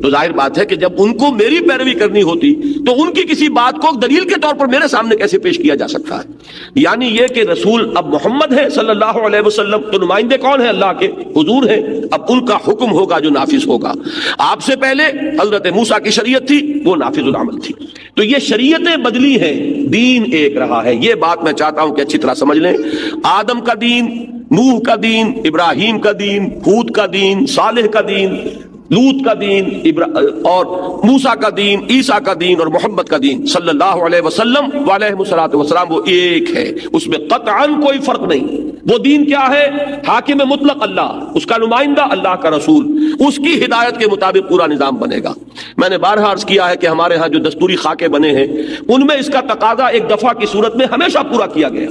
تو ظاہر بات ہے کہ جب ان کو میری پیروی کرنی ہوتی تو ان کی کسی بات کو دلیل کے طور پر میرے سامنے کیسے پیش کیا جا سکتا ہے؟ یعنی یہ کہ رسول اب محمد ہے صلی اللہ علیہ وسلم، تو نمائندے کون ہیں؟ اللہ کے، حضور ہیں، اب ان کا حکم ہوگا جو نافذ ہوگا۔ آپ سے پہلے حضرت موسیٰ کی شریعت تھی، وہ نافذ العمل تھی، تو یہ شریعتیں بدلی ہیں، دین ایک رہا ہے۔ یہ بات میں چاہتا ہوں کہ اچھی طرح سمجھ لیں۔ آدم کا دین، نوح کا دین، ابراہیم کا دین، ہود کا دین، صالح کا دین، لوط کا دین، اور موسیٰ کا دین، عیسیٰ کا دین اور محمد کا دین صلی اللہ علیہ وسلم وعلیہ الصلوۃ والسلام، وہ ایک ہے، اس میں قطعاً کوئی فرق نہیں۔ وہ دین کیا ہے؟ حاکم مطلق اللہ، اس کا نمائندہ اللہ کا رسول، اس کی ہدایت کے مطابق پورا نظام بنے گا۔ میں نے بارہا عرض کیا ہے کہ ہمارے ہاں جو دستوری خاکے بنے ہیں، ان میں اس کا تقاضا ایک دفعہ کی صورت میں ہمیشہ پورا کیا گیا۔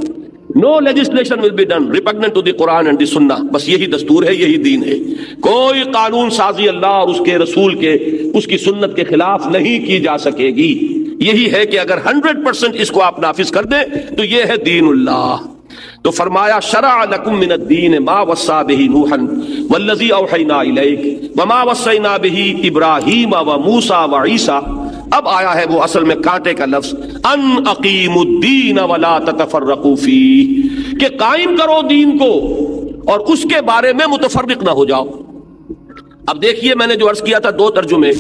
No legislation will be done repugnant to the Quran and the Sunnah. بس یہی دستور ہے, یہی دین ہے. کوئی قانون سازی اللہ اور اس کے رسول کے, اس کی سنت کے خلاف نہیں کی جا سکے گی. یہی ہے کہ اگر 100% اس کو آپ نافذ کر دیں تو یہ ہے دین اللہ. تو فرمایا شرع لکم من الدین ما وصى به نوحا والذی اوحینا الیک وما وصینا به ابراہیم وموسیٰ وعیسیٰ. اب آیا ہے وہ اصل میں کانٹے کا لفظ, ان اقیموا الدین ولا تتفرقوا فیہ, کہ قائم کرو دین کو اور اس کے بارے میں متفرق نہ ہو جاؤ. اب دیکھیے میں نے جو عرض کیا تھا 2 ترجمے,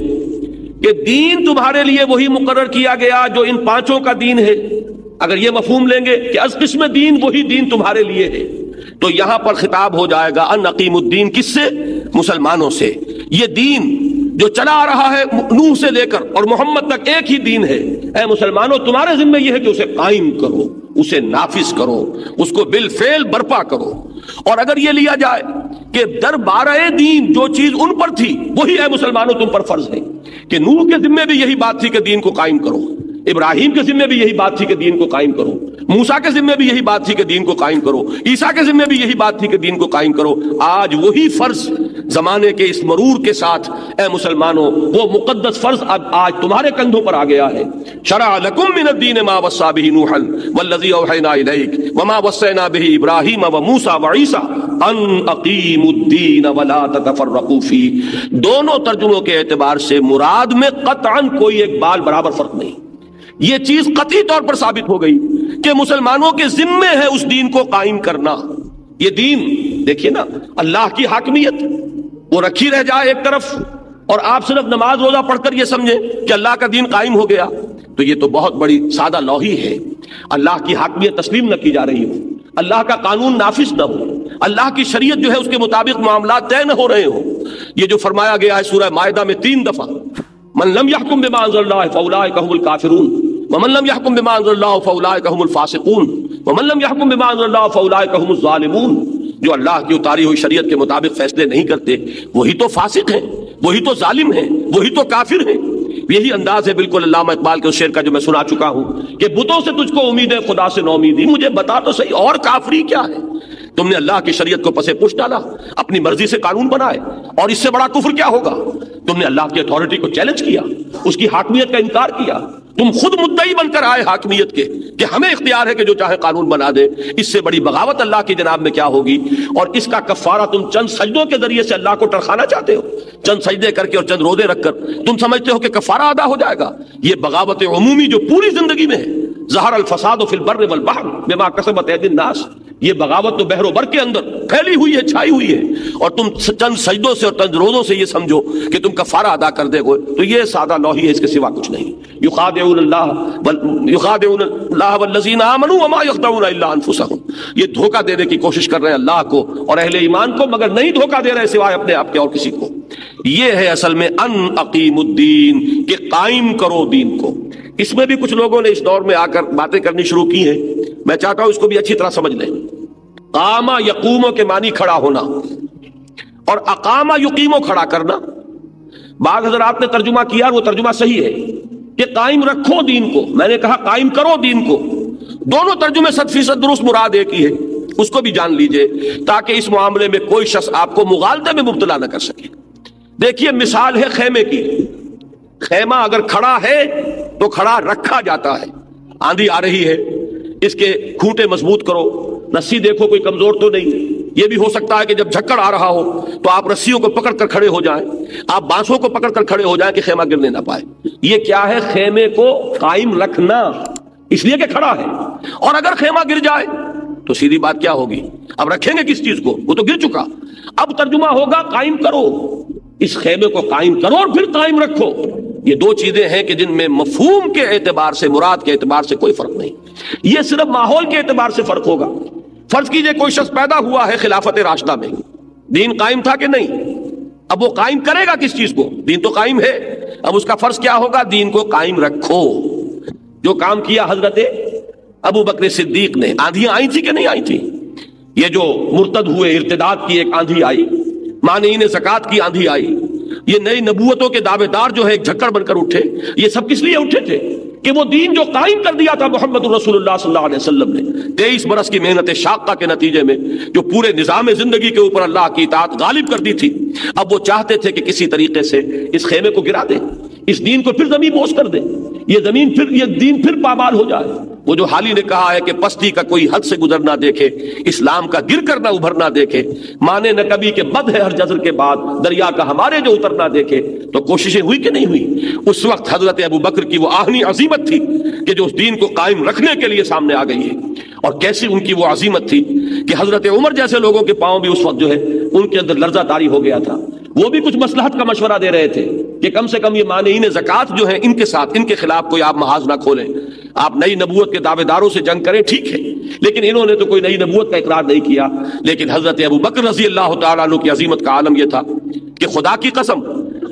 کہ دین تمہارے لیے وہی مقرر کیا گیا جو ان 5 کا دین ہے. اگر یہ مفہوم لیں گے کہ از قسم دین وہی دین تمہارے لیے ہے, تو یہاں پر خطاب ہو جائے گا ان اقیم الدین, کس سے؟ مسلمانوں سے. یہ دین جو چلا آ رہا ہے نوح سے لے کر اور محمد تک ایک ہی دین ہے. اے مسلمانوں, تمہارے ذمہ یہ ہے کہ اسے قائم کرو, اسے نافذ کرو, اس کو بالفعل برپا کرو. اور اگر یہ لیا جائے کہ دربارہ دین جو چیز ان پر تھی وہی ہے مسلمانوں تم پر فرض ہے, کہ نوح کے ذمہ بھی یہی بات تھی کہ دین کو قائم کرو, ابراہیم کے ذمہ بھی یہی بات تھی کہ دین کو قائم کرو, موسیٰ کے ذمہ بھی یہی بات تھی کہ دین کو قائم کرو, عیسیٰ کے ذمہ بھی یہی بات تھی کہ دین کو قائم کرو. آج وہی فرض زمانے کے اس مرور کے ساتھ اے مسلمانوں, وہ مقدس فرض اب آج تمہارے کندھوں پر آ گیا ہے. شرع لکم من الدین ما وصى به نوحا والذی اوحینا الیک وما وصینا به ابراہیم وموسیٰ وعیسیٰ ان اقیموا الدین ولا تتفرقوا فیہ. دونوں ترجموں کے اعتبار سے مراد میں قطعاً کوئی ایک بال برابر فرق نہیں. یہ چیز قطعی طور پر ثابت ہو گئی کہ مسلمانوں کے ذمے ہے اس دین کو قائم کرنا. یہ دین دیکھیے نا, اللہ کی حاکمیت وہ رکھی رہ جائے ایک طرف, اور آپ صرف نماز روزہ پڑھ کر یہ سمجھیں کہ اللہ کا دین قائم ہو گیا, تو یہ تو بہت بڑی سادہ لوحی ہے. اللہ کی حاکمیت تسلیم نہ کی جا رہی ہو, اللہ کا قانون نافذ نہ ہو, اللہ کی شریعت جو ہے اس کے مطابق معاملات طے نہ ہو رہے ہوں. یہ جو فرمایا گیا ہے سورہ مائدہ میں 3 دفعہ, من لم يحكم بما انزل الله فاولئك هم الكافرون ومن لم يحكم بما انزل الله فاولئك هم الفاسقون ومن لم يحكم بما انزل الله فاولئك هم الظالمون. جو اللہ کی اتاری ہوئی شریعت کے مطابق فیصلے نہیں کرتے وہی تو فاسق ہیں, وہی تو ظالم ہیں, وہی تو کافر ہیں. یہی انداز ہے بالکل علامہ اقبال کے اس شعر کا جو میں سنا چکا ہوں کہ بتوں سے تجھ کو امید ہے خدا سے نو امیدی, مجھے بتا تو صحیح اور کافری کیا ہے. تم نے اللہ کی شریعت کو پسے پش ڈالا, اپنی مرضی سے قانون بنائے, اور اس سے بڑا کفر کیا ہوگا. تم نے اللہ کی اتھارٹی کو چیلنج کیا, اس کی حاکمیت کا انکار کیا. تم خود مدعی بن کر آئے حاکمیت کے کہ ہمیں اختیار ہے کہ جو چاہے قانون بنا دے. اس سے بڑی بغاوت اللہ کی جناب میں کیا ہوگی. اور اس کا کفارہ تم چند سجدوں کے ذریعے سے اللہ کو ٹرخانا چاہتے ہو. چند سجدے کر کے اور چند روزے رکھ کر تم سمجھتے ہو کہ کفارہ ادا ہو جائے گا. یہ بغاوت عمومی جو پوری زندگی میں ہے, ظہر الفساد فی البر والبحر بما کسبت ایدی الناس, یہ بغاوت تو بحر و بر کے اندر پھیلی ہوئی ہے, چھائی ہوئی ہے, اور تم چند سجدوں سے اور چند روزوں سے یہ سمجھو کہ تم کفارہ ادا کر دے گے. تو یہ سادہ لوحی ہے, اس کے سوا کچھ نہیں. یخادعون اللہ والذین آمنوا وما یخدعون الا انفسهم. یہ دھوکہ دینے کی کوشش کر رہے ہیں اللہ کو اور اہل ایمان کو, مگر نہیں دھوکہ دے رہے سوائے اپنے آپ کے اور کسی کو. یہ ہے اصل میں ان اقیم الدین, کہ قائم کرو دین کو. اس میں بھی کچھ لوگوں نے اس دور میں آ کر باتیں کرنی شروع کی ہیں, میں چاہتا ہوں اس کو بھی اچھی طرح سمجھ لیں. قامہ یقومو کے معنی کھڑا ہونا, اور اقامہ یقیمو کھڑا کرنا. بعض حضرات نے ترجمہ کیا, وہ ترجمہ صحیح ہے کہ قائم رکھو دین کو, میں نے کہا قائم کرو دین کو. دونوں ترجمے 100% درست, مراد ایک ہی ہے. اس کو بھی جان لیجئے تاکہ اس معاملے میں کوئی شخص آپ کو مغالطے میں مبتلا نہ کر سکے. دیکھیے مثال ہے خیمے کی. خیمہ اگر کھڑا ہے تو کھڑا رکھا جاتا ہے. آندھی آ رہی ہے, اس کے کھوٹے مضبوط کرو, رسی دیکھو کوئی کمزور تو نہیں. یہ بھی ہو سکتا ہے کہ جب جھکڑ آ رہا ہو تو آپ رسیوں کو پکڑ کر کھڑے ہو جائیں, آپ بانسوں کو پکڑ کر کھڑے ہو جائیں کہ خیمہ گرنے نہ پائے. یہ کیا ہے؟ خیمے کو قائم رکھنا, اس لیے کہ کھڑا ہے. اور اگر خیمہ گر جائے تو سیدھی بات کیا ہوگی, اب رکھیں گے کس چیز کو, وہ تو گر چکا. اب ترجمہ ہوگا قائم کرو, اس خیمے کو قائم کرو اور پھر قائم رکھو. یہ 2 چیزیں ہیں کہ جن میں مفہوم کے اعتبار سے, مراد کے اعتبار سے کوئی فرق نہیں. یہ صرف ماحول کے اعتبار سے فرق ہوگا. فرض کیجئے کوئی شخص پیدا ہوا ہے خلافت راشدہ میں, دین قائم تھا کہ نہیں, اب وہ قائم کرے گا کس چیز کو؟ دین تو قائم ہے. اب اس کا فرض کیا ہوگا؟ دین کو قائم رکھو. جو کام کیا حضرت ابو بکر صدیق نے, آندھیاں آئی تھی کہ نہیں آئی تھی؟ یہ جو مرتد ہوئے, ارتداد کی ایک آندھی آئی, مانعین زکوٰۃ کی آندھی آئی, یہ نئی نبوتوں کے دعوے دار جو ہے ایک جھکڑ بن کر اٹھے. یہ سب کس لیے اٹھے تھے؟ کہ وہ دین جو قائم کر دیا تھا محمد رسول اللہ صلی اللہ علیہ وسلم نے 23 برس کی محنت شاقہ کے نتیجے میں، جو پورے نظام زندگی کے اوپر اللہ کی اطاعت غالب کر دی تھی، اب وہ چاہتے تھے کہ کسی طریقے سے اس خیمے کو گرا دیں، اس دین کو پھر زمین بوس کر دیں، یہ دین پھر پامال ہو جائے۔ وہ جو حالی نے کہا ہے کہ پستی کا کوئی حد سے گزر نہ دیکھے، اسلام کا گر کر نہ ابھر نہ دیکھے، مانے نہ کبھی کہ بد ہے ہر جزر کے بعد دریا کا ہمارے جو اتر نہ دیکھے، تو کوششیں ہوئی کہ نہیں ہوئی؟ اس وقت حضرت ابو بکر کی وہ آہنی عزیمت تھی کہ جو اس دین کو قائم رکھنے کے لیے سامنے آ گئی ہے، اور کیسی ان کی وہ عزیمت تھی کہ حضرت عمر جیسے لوگوں کے پاؤں بھی اس وقت جو ہے ان کے اندر لرزہ طاری ہو گیا تھا۔ وہ بھی کچھ مصلحت کا مشورہ دے رہے تھے کہ کم سے کم یہ مانعین زکوٰۃ جو ہیں ان کے ساتھ، ان کے خلاف کوئی آپ محاذ نہ کھولیں، آپ نئی نبوت کے دعوے داروں سے جنگ کریں، ٹھیک ہے، لیکن انہوں نے تو کوئی نئی نبوت کا اقرار نہیں کیا۔ لیکن حضرت ابو بکر رضی اللہ تعالیٰ عنہ کی عظیمت کا عالم یہ تھا کہ خدا کی قسم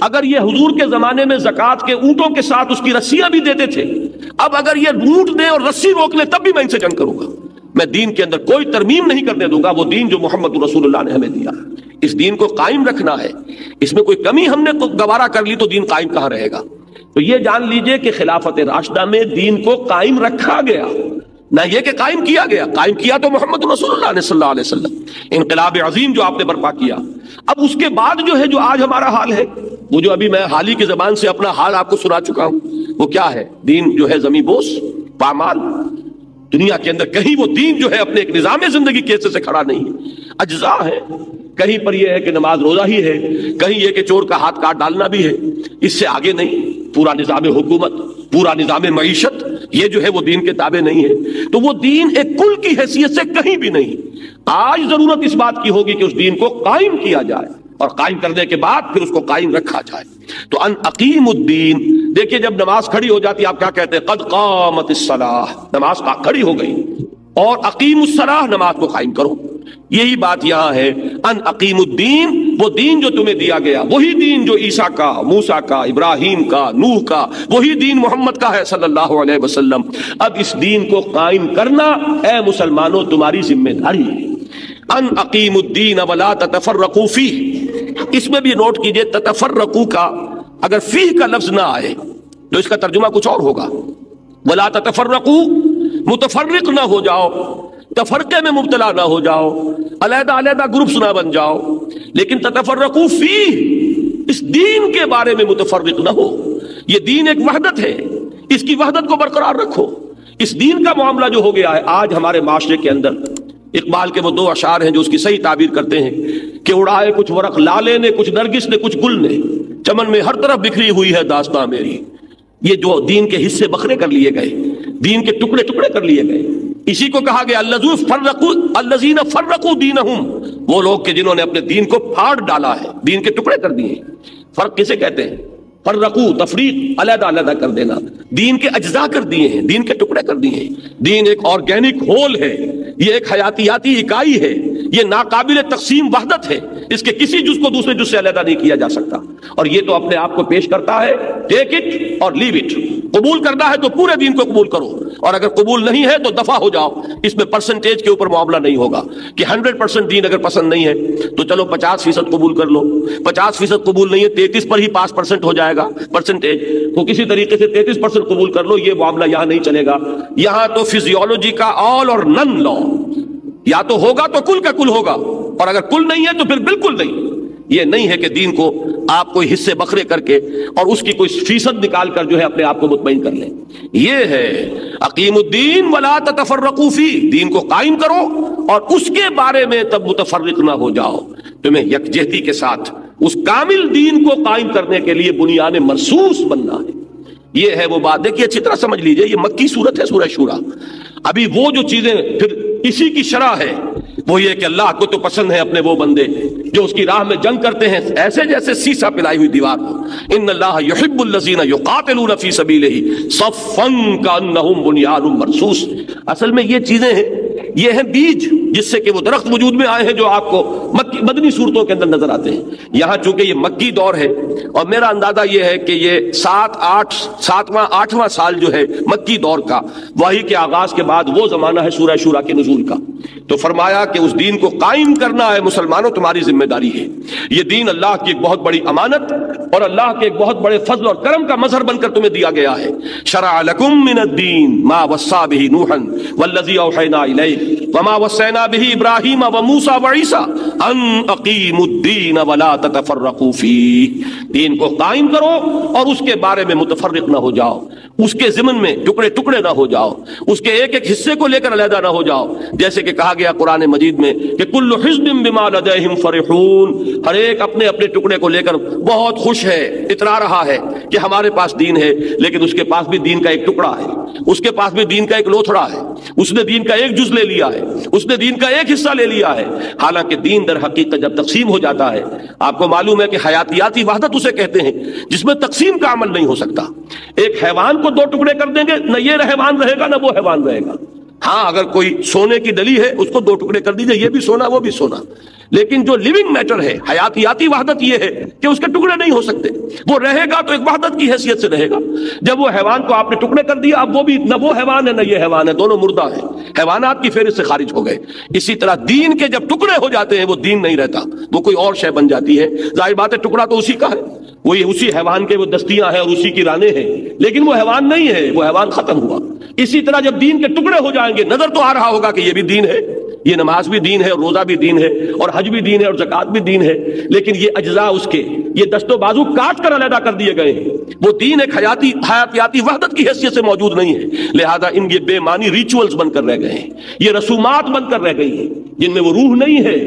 اگر یہ حضور کے زمانے میں زکوٰۃ کے اونٹوں کے ساتھ اس کی رسیاں بھی دیتے تھے، اب اگر یہ اونٹ دیں اور رسی روک لیں تب بھی میں ان سے جنگ کروں گا، میں دین کے اندر کوئی ترمیم نہیں کرنے دوں گا۔ وہ دین جو محمد رسول اللہ نے ہمیں دیا، اس دین کو قائم رکھنا ہے، اس میں کوئی کمی ہم نے گوارا کر لی تو دین قائم کہاں رہے گا؟ تو یہ جان لیجئے کہ خلافت راشدہ میں دین کو قائم رکھا گیا، نہ یہ کہ قائم کیا گیا، قائم کیا تو محمد رسول اللہ نے صلی اللہ علیہ وسلم، انقلاب عظیم جو آپ نے برپا کیا۔ اب اس کے بعد جو ہے جو آج ہمارا حال ہے، وہ جو ابھی میں حالی کی زبان سے اپنا حال آپ کو سنا چکا ہوں، وہ کیا ہے؟ دین جو ہے زمین بوس، پامال، دنیا کے اندر کہیں وہ دین جو ہے اپنے ایک نظام زندگی کے حصے سے کھڑا نہیں ہے، اجزاء ہے، کہیں پر یہ ہے کہ نماز روزہ ہی ہے، کہیں یہ کہ چور کا ہاتھ کاٹ ڈالنا بھی ہے، اس سے آگے نہیں۔ پورا نظام حکومت، پورا نظام معیشت، یہ جو ہے وہ دین کے تابع نہیں ہے۔ تو وہ دین ایک کل کی حیثیت سے کہیں بھی نہیں۔ آج ضرورت اس بات کی ہوگی کہ اس دین کو قائم کیا جائے، اور قائم کرنے کے بعد پھر اس کو قائم رکھا جائے۔ تو ان اقیم الدین، دیکھیے جب نماز کھڑی ہو جاتی ہے آپ کیا کہتے ہیں؟ قد قامت الصلاۃ، نماز کھڑی ہو گئی، اور اقیم الصلاۃ، نماز کو قائم کرو۔ یہی بات یہاں ہے، ان اقیم الدین، وہ دین جو تمہیں دیا گیا، وہی دین جو عیسیٰ کا، موسیٰ کا، ابراہیم کا، نوح کا، وہی دین محمد کا ہے صلی اللہ علیہ وسلم۔ اب اس دین کو قائم کرنا اے مسلمانوں تمہاری ذمہ داری ہے۔ ان اقیم الدین ولا تتفرقوا فیہ، اس میں بھی نوٹ کیجئے تتفرقوا کا اگر فیہ کا لفظ نہ آئے تو اس کا ترجمہ کچھ اور ہوگا۔ ولا تتفرقوا، متفرق نہ ہو جاؤ، تفرقے میں مبتلا نہ ہو جاؤ، علیحدہ علیحدہ گروپس نہ بن جاؤ، لیکن تتفرقوا فیہ، اس دین کے بارے میں متفرق نہ ہو۔ یہ دین ایک وحدت ہے، اس کی وحدت کو برقرار رکھو۔ اس دین کا معاملہ جو ہو گیا ہے آج ہمارے معاشرے کے اندر، اقبال کے وہ 2 اشعار ہیں جو اس کی صحیح تعبیر کرتے ہیں کہ اڑائے کچھ ورق لالے نے، کچھ نرگس نے، کچھ گل نے، چمن میں ہر طرف بکھری ہوئی ہے داستاں میری۔ یہ جو دین کے حصے بکھرے کر لیے گئے، دین کے ٹکڑے ٹکڑے کر لیے گئے، اسی کو کہا گیا الذین فرقوا دینہم، وہ لوگ کہ جنہوں نے اپنے دین کو پھاڑ ڈالا ہے، دین کے ٹکڑے کر دیے۔ فرق کسے کہتے ہیں؟ فرقو، تفریق، علیحدہ علیحدہ کر دینا، دین کے اجزاء کر دیے ہیں، دین کے ٹکڑے کر دیے ہیں۔ دین ایک آرگینک ہول ہے، یہ ایک حیاتیاتی اکائی ہے، یہ ناقابل تقسیم وحدت ہے، اس کے کسی جز کو دوسرے جز سے علیحدہ نہیں کیا جا سکتا۔ اور یہ تو اپنے آپ کو پیش کرتا ہے ٹیک اٹ اور لیو اٹ، قبول کرنا ہے تو پورے دین کو قبول کرو، اور اگر قبول نہیں ہے تو دفع ہو جاؤ۔ اس میں پرسنٹیج کے اوپر معاملہ نہیں ہوگا کہ 100% دین اگر پسند نہیں ہے تو چلو 50% قبول کر لو، 50% قبول نہیں ہے 33 پر ہی 5% ہو جائے گا پرسنٹیج، تو کسی طریقے سے 33% قبول کر لو، یہ معاملہ یہاں نہیں چلے گا۔ یہاں تو فزیولوجی کا آل اور نن لا، یا تو ہوگا تو کل کا کل ہوگا، اور اگر کل نہیں ہے تو پھر بالکل نہیں۔ یہ نہیں ہے کہ دین کو آپ کوئی حصے بکھرے کر کے اور اس کی کوئی فیصد نکال کر جو ہے اپنے آپ کو مطمئن کر لیں۔ یہ ہے اقیم الدین ولا تتفرقوا فیہ، دین کو قائم کرو اور اس کے بارے میں تب متفرق نہ ہو جاؤ۔ تمہیں یکجہتی کے ساتھ اس کامل دین کو قائم کرنے کے لیے بنیان مرصوص بننا ہے۔ یہ ہے وہ بات، دیکھیے اچھی طرح سمجھ لیجئے، یہ مکی صورت ہے سورہ شورا۔ ابھی وہ جو چیزیں پھر اسی کی شرح ہے وہ یہ کہ اللہ کو تو پسند ہے اپنے وہ بندے جو اس کی راہ میں جنگ کرتے ہیں ایسے جیسے سیسا پلائی ہوئی دیوار کو۔ ان اللہ یحب الذین یقاتلون فی سبیلہ صفا کانہم بنیان مرصوص۔ اصل میں یہ چیزیں ہیں یہ ہیں بیج جس سے کہ وہ درخت وجود میں آئے ہیں جو آپ کو مدنی صورتوں کے اندر نظر آتے ہیں. یہاں چونکہ یہ مکی دور ہے اور میرا اندازہ یہ ہے کہ یہ 7واں 8واں سال جو ہے مکی دور کا، وحی کے آغاز کے بعد وہ زمانہ ہے سورہ شورا کے نزول کا. تو فرمایا کہ اس دین کو قائم کرنا ہے مسلمانوں، تمہاری ذمہ داری ہے. یہ دین اللہ کی ایک بہت بڑی امانت اور اللہ کے ایک بہت بڑے فضل اور کرم کا مظہر بن کر تمہیں دیا گیا ہے. شرع لکم من الدین ما وصى به نوحا والذی اوحینا الیک وما وصینا به ابراہیم وموسیٰ وعیسیٰ ان اقیموا الدین ولا تتفرقوا فیہ. دین کو قائم کرو اور اس کے بارے میں متفرق نہ ہو جاؤ، اس کے ضمن میں ٹکڑے ٹکڑے نہ ہو جاؤ، اس کے ایک ایک حصے کو لے کر علیحدہ نہ ہو جاؤ. جیسے کہ کہا گیا قرآن مجید میں کہ کل حزب بما لدیہم فرحون، ہر ایک اپنے اپنے ٹکڑے کو لے کر بہت خوش ہے، اترا رہا ہے کہ ہمارے پاس دین ہے، لیکن اس کے پاس بھی دین کا ایک ٹکڑا ہے، اس کے پاس بھی دین کا ایک لوتھڑا ہے، اس نے دین کا ایک جز لے لیا ہے، اس نے دین کا ایک حصہ لے لیا ہے. حالانکہ دین در حقیقت جب تقسیم ہو جاتا ہے، آپ کو معلوم ہے کہ حیاتیاتی وحدت اسے کہتے ہیں جس میں تقسیم کا عمل نہیں ہو سکتا. ایک حیوان کو دو ٹکڑے کر دیں گے، نہ یہ حیوان رہے گا نہ وہ حیوان رہے گا. ہاں اگر کوئی سونے کی ڈلی ہے اس کو دو ٹکڑے کر دیجئے، یہ بھی سونا وہ بھی سونا. لیکن جو لیونگ میٹر ہے، حیاتیاتی وحدت یہ ہے کہ اس کے ٹکڑے نہیں ہو سکتے. وہ رہے گا تو ایک وحدت کی حیثیت سے رہے گا. جب وہ حیوان کو آپ نے ٹکڑے کر دیا، اب وہ بھی نہ وہ حیوان ہے نہ یہ حیوان ہے، دونوں مردہ ہیں، حیوانات کی فہرست سے خارج ہو گئے. اسی طرح دین کے جب ٹکڑے ہو جاتے ہیں وہ دین نہیں رہتا، وہ کوئی اور شے بن جاتی ہے. ظاہر بات ہے ٹکڑا تو اسی کا ہے، وہی اسی حیوان کے وہ دستیاں ہیں اور اسی کی رانے ہیں، لیکن وہ حیوان نہیں ہے، وہ حیوان ختم ہوا. اسی طرح جب دین کے ٹکڑے ہو جائیں گے، نظر تو آ رہا ہوگا کہ یہ بھی دین ہے، یہ نماز بھی دین ہے اور روزہ بھی دین ہے اور حج بھی دین ہے اور زکوٰۃ بھی دین ہے، لیکن یہ اجزاء اس کے یہ دست و بازو کاٹ کر علیحدہ کر دیے گئے ہیں. وہ دین ایک حیاتیاتی وحدت کی حیثیت سے موجود نہیں ہے. لہذا ان یہ بے معنی ریچولز بن کر رہ گئے ہیں، یہ رسومات بن کر رہ گئی ہیں جن میں وہ روح نہیں ہے.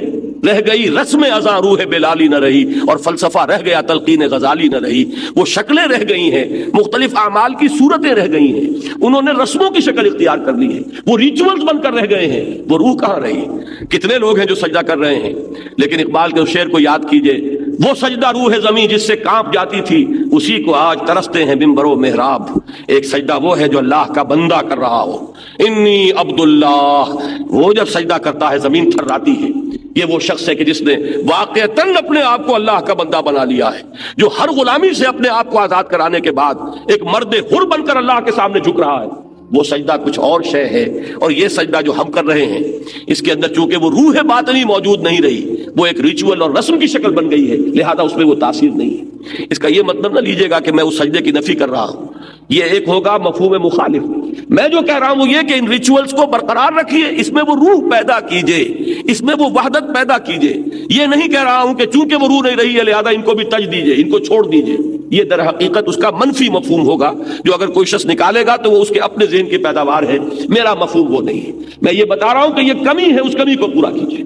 رہ گئی رسم ازاں روح بلالی نہ رہی، اور فلسفہ رہ گیا تلقین غزالی نہ رہی. وہ شکلیں رہ گئی ہیں، مختلف اعمال کی صورتیں رہ گئی ہیں، انہوں نے رسموں کی شکل اختیار کر لی ہے، وہ ریچولز بن کر رہ گئے ہیں. وہ روح کہاں رہی؟ کتنے لوگ ہیں جو سجدہ کر رہے ہیں، لیکن اقبال کے شعر کو یاد کیجئے، وہ سجدہ روح زمین جس سے کانپ جاتی تھی اسی کو آج ترستے ہیں ممبر و محراب. ایک سجدہ وہ ہے جو اللہ کا بندہ کر رہا ہو. انی عبداللہ، وہ جب سجدہ کرتا ہے زمین تھراتی ہے. یہ وہ شخص ہے کہ جس نے واقعتاً اپنے آپ کو اللہ کا بندہ بنا لیا ہے، جو ہر غلامی سے اپنے آپ کو آزاد کرانے کے بعد ایک مرد حر بن کر اللہ کے سامنے جھک رہا ہے. وہ سجدہ کچھ اور شے ہے، اور یہ سجدہ جو ہم کر رہے ہیں اس کے اندر چونکہ وہ روح باطنی موجود نہیں رہی، وہ ایک ریچول اور رسم کی شکل بن گئی ہے، لہذا اس میں وہ تاثیر نہیں ہے. اس کا یہ مطلب نہ لیجئے گا کہ میں اس سجدے کی نفی کر رہا ہوں، یہ ایک ہوگا مفہوم مخالف. میں جو کہہ رہا ہوں وہ یہ کہ ان ریچولز کو برقرار رکھیے، اس میں وہ روح پیدا کیجئے، اس میں وہ وحدت پیدا کیجئے. یہ نہیں کہہ رہا ہوں کہ چونکہ وہ روح نہیں رہی ہے لہذا ان کو بھی تج دیجئے، ان کو چھوڑ دیجئے. یہ در حقیقت اس کا منفی مفہوم ہوگا جو اگر کوئی شخص نکالے گا تو وہ اس کے اپنے ذہن کی پیداوار ہے. میرا مفہوم وہ نہیں ہے. میں یہ بتا رہا ہوں کہ یہ کمی ہے، اس کمی کو پورا کیجئے.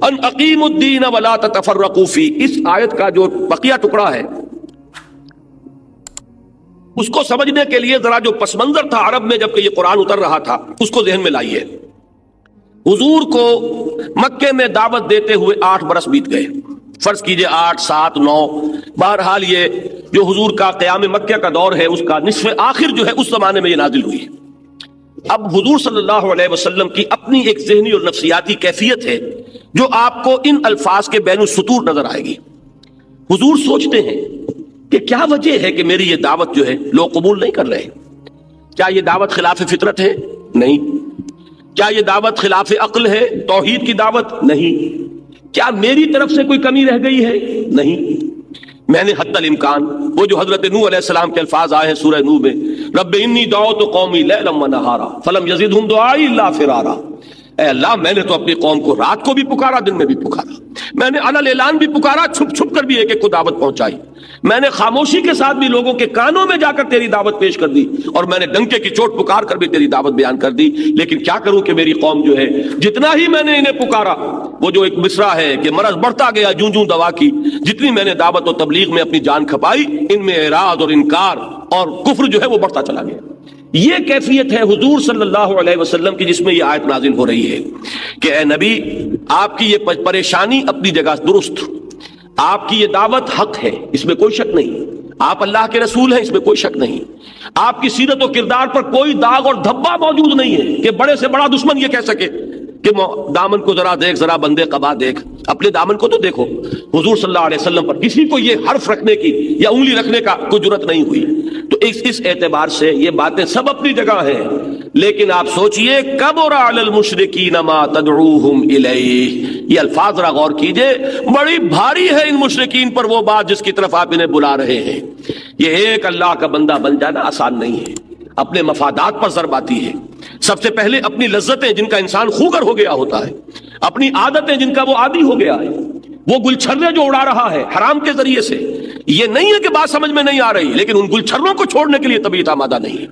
ان اقیموا الدین ولا تتفرقوا فیہ، اس آیت کا جو بقیہ ٹکڑا ہے اس کو سمجھنے کے لیے ذرا جو پس منظر تھا عرب میں جب کہ یہ قرآن اتر رہا تھا اس کو ذہن میں لائیے. حضور کو مکے میں دعوت دیتے ہوئے 8 برس بیت گئے، فرض کیجئے 8 7 9، بہرحال یہ جو حضور کا قیام مکہ کا دور ہے اس کا نصف آخر جو ہے اس زمانے میں یہ نازل ہوئی. اب حضور صلی اللہ علیہ وسلم کی اپنی ایک ذہنی اور نفسیاتی کیفیت ہے جو آپ کو ان الفاظ کے بین السطور نظر آئے گی. حضور سوچتے ہیں کہ کیا وجہ ہے کہ میری یہ دعوت جو ہے لوگ قبول نہیں کر رہے. کیا یہ دعوت خلاف فطرت ہے؟ نہیں. کیا یہ دعوت خلاف عقل ہے؟ توحید کی دعوت نہیں. کیا میری طرف سے کوئی کمی رہ گئی ہے؟ نہیں. میں نے حد الامکان وہ جو حضرت نوح علیہ السلام کے الفاظ آئے ہیں سورہ نوح میں، رب انی دعوت قومی لیلا ونہارا فلم یزدہم دعائی الا فرارا. اے اللہ میں نے تو اپنی قوم کو رات کو بھی پکارا دن میں بھی پکارا، میں نے علن اعلان بھی پکارا، چھپ چھپ کر بھی ایک ایک کو دعوت پہنچائی، میں نے خاموشی کے ساتھ بھی لوگوں کے کانوں میں جا کر تیری دعوت پیش کر دی، اور میں نے ڈنکے کی چوٹ پکار کر بھی تیری دعوت بیان کر دی. لیکن کیا کروں کہ میری قوم جو ہے جتنا ہی میں نے انہیں پکارا، وہ جو ایک مصرع ہے کہ مرض بڑھتا گیا جوں جوں دوا کی، جتنی میں نے دعوت و تبلیغ میں اپنی جان کھپائی ان میں اعراض اور انکار اور کفر جو ہے وہ بڑھتا چلا گیا. یہ کیفیت ہے حضور صلی اللہ علیہ وسلم کی جس میں یہ آیت نازل ہو رہی ہے کہ اے نبی آپ کی یہ پریشانی اپنی جگہ درست، آپ کی یہ دعوت حق ہے، اس میں کوئی شک نہیں، آپ اللہ کے رسول ہیں، اس میں کوئی شک نہیں، آپ کی سیرت و کردار پر کوئی داغ اور دھبا موجود نہیں ہے کہ بڑے سے بڑا دشمن یہ کہہ سکے کہ دامن کو ذرا دیکھ، ذرا بندے قبا دیکھ، اپنے دامن کو تو دیکھو۔ حضور صلی اللہ علیہ وسلم پر کسی کو یہ حرف رکھنے کی یا انگلی رکھنے کا کوئی جرت نہیں ہوئی۔ تو اس اعتبار سے یہ باتیں سب اپنی جگہ ہیں، لیکن آپ سوچئے کبر علی المشرکین ما تدعوہم الیہ، یہ الفاظ ذرا غور کیجئے، بڑی بھاری ہے ان مشرکین پر وہ بات جس کی طرف آپ انہیں بلا رہے ہیں۔ یہ ایک اللہ کا بندہ بن جانا آسان نہیں ہے، اپنے مفادات پر ضرب آتی ہے۔ سب سے پہلے اپنی لذتیں جن کا انسان خوگر ہو گیا ہوتا ہے، اپنی عادتیں جن کا وہ عادی ہو گیا ہے، وہ گلچھرے جو اڑا رہا ہے حرام کے ذریعے سے، یہ نہیں ہے کہ بات سمجھ میں نہیں آ رہی، لیکن ان گلچھروں کو چھوڑنے کے لیے طبیعت آمادہ نہیں ہے۔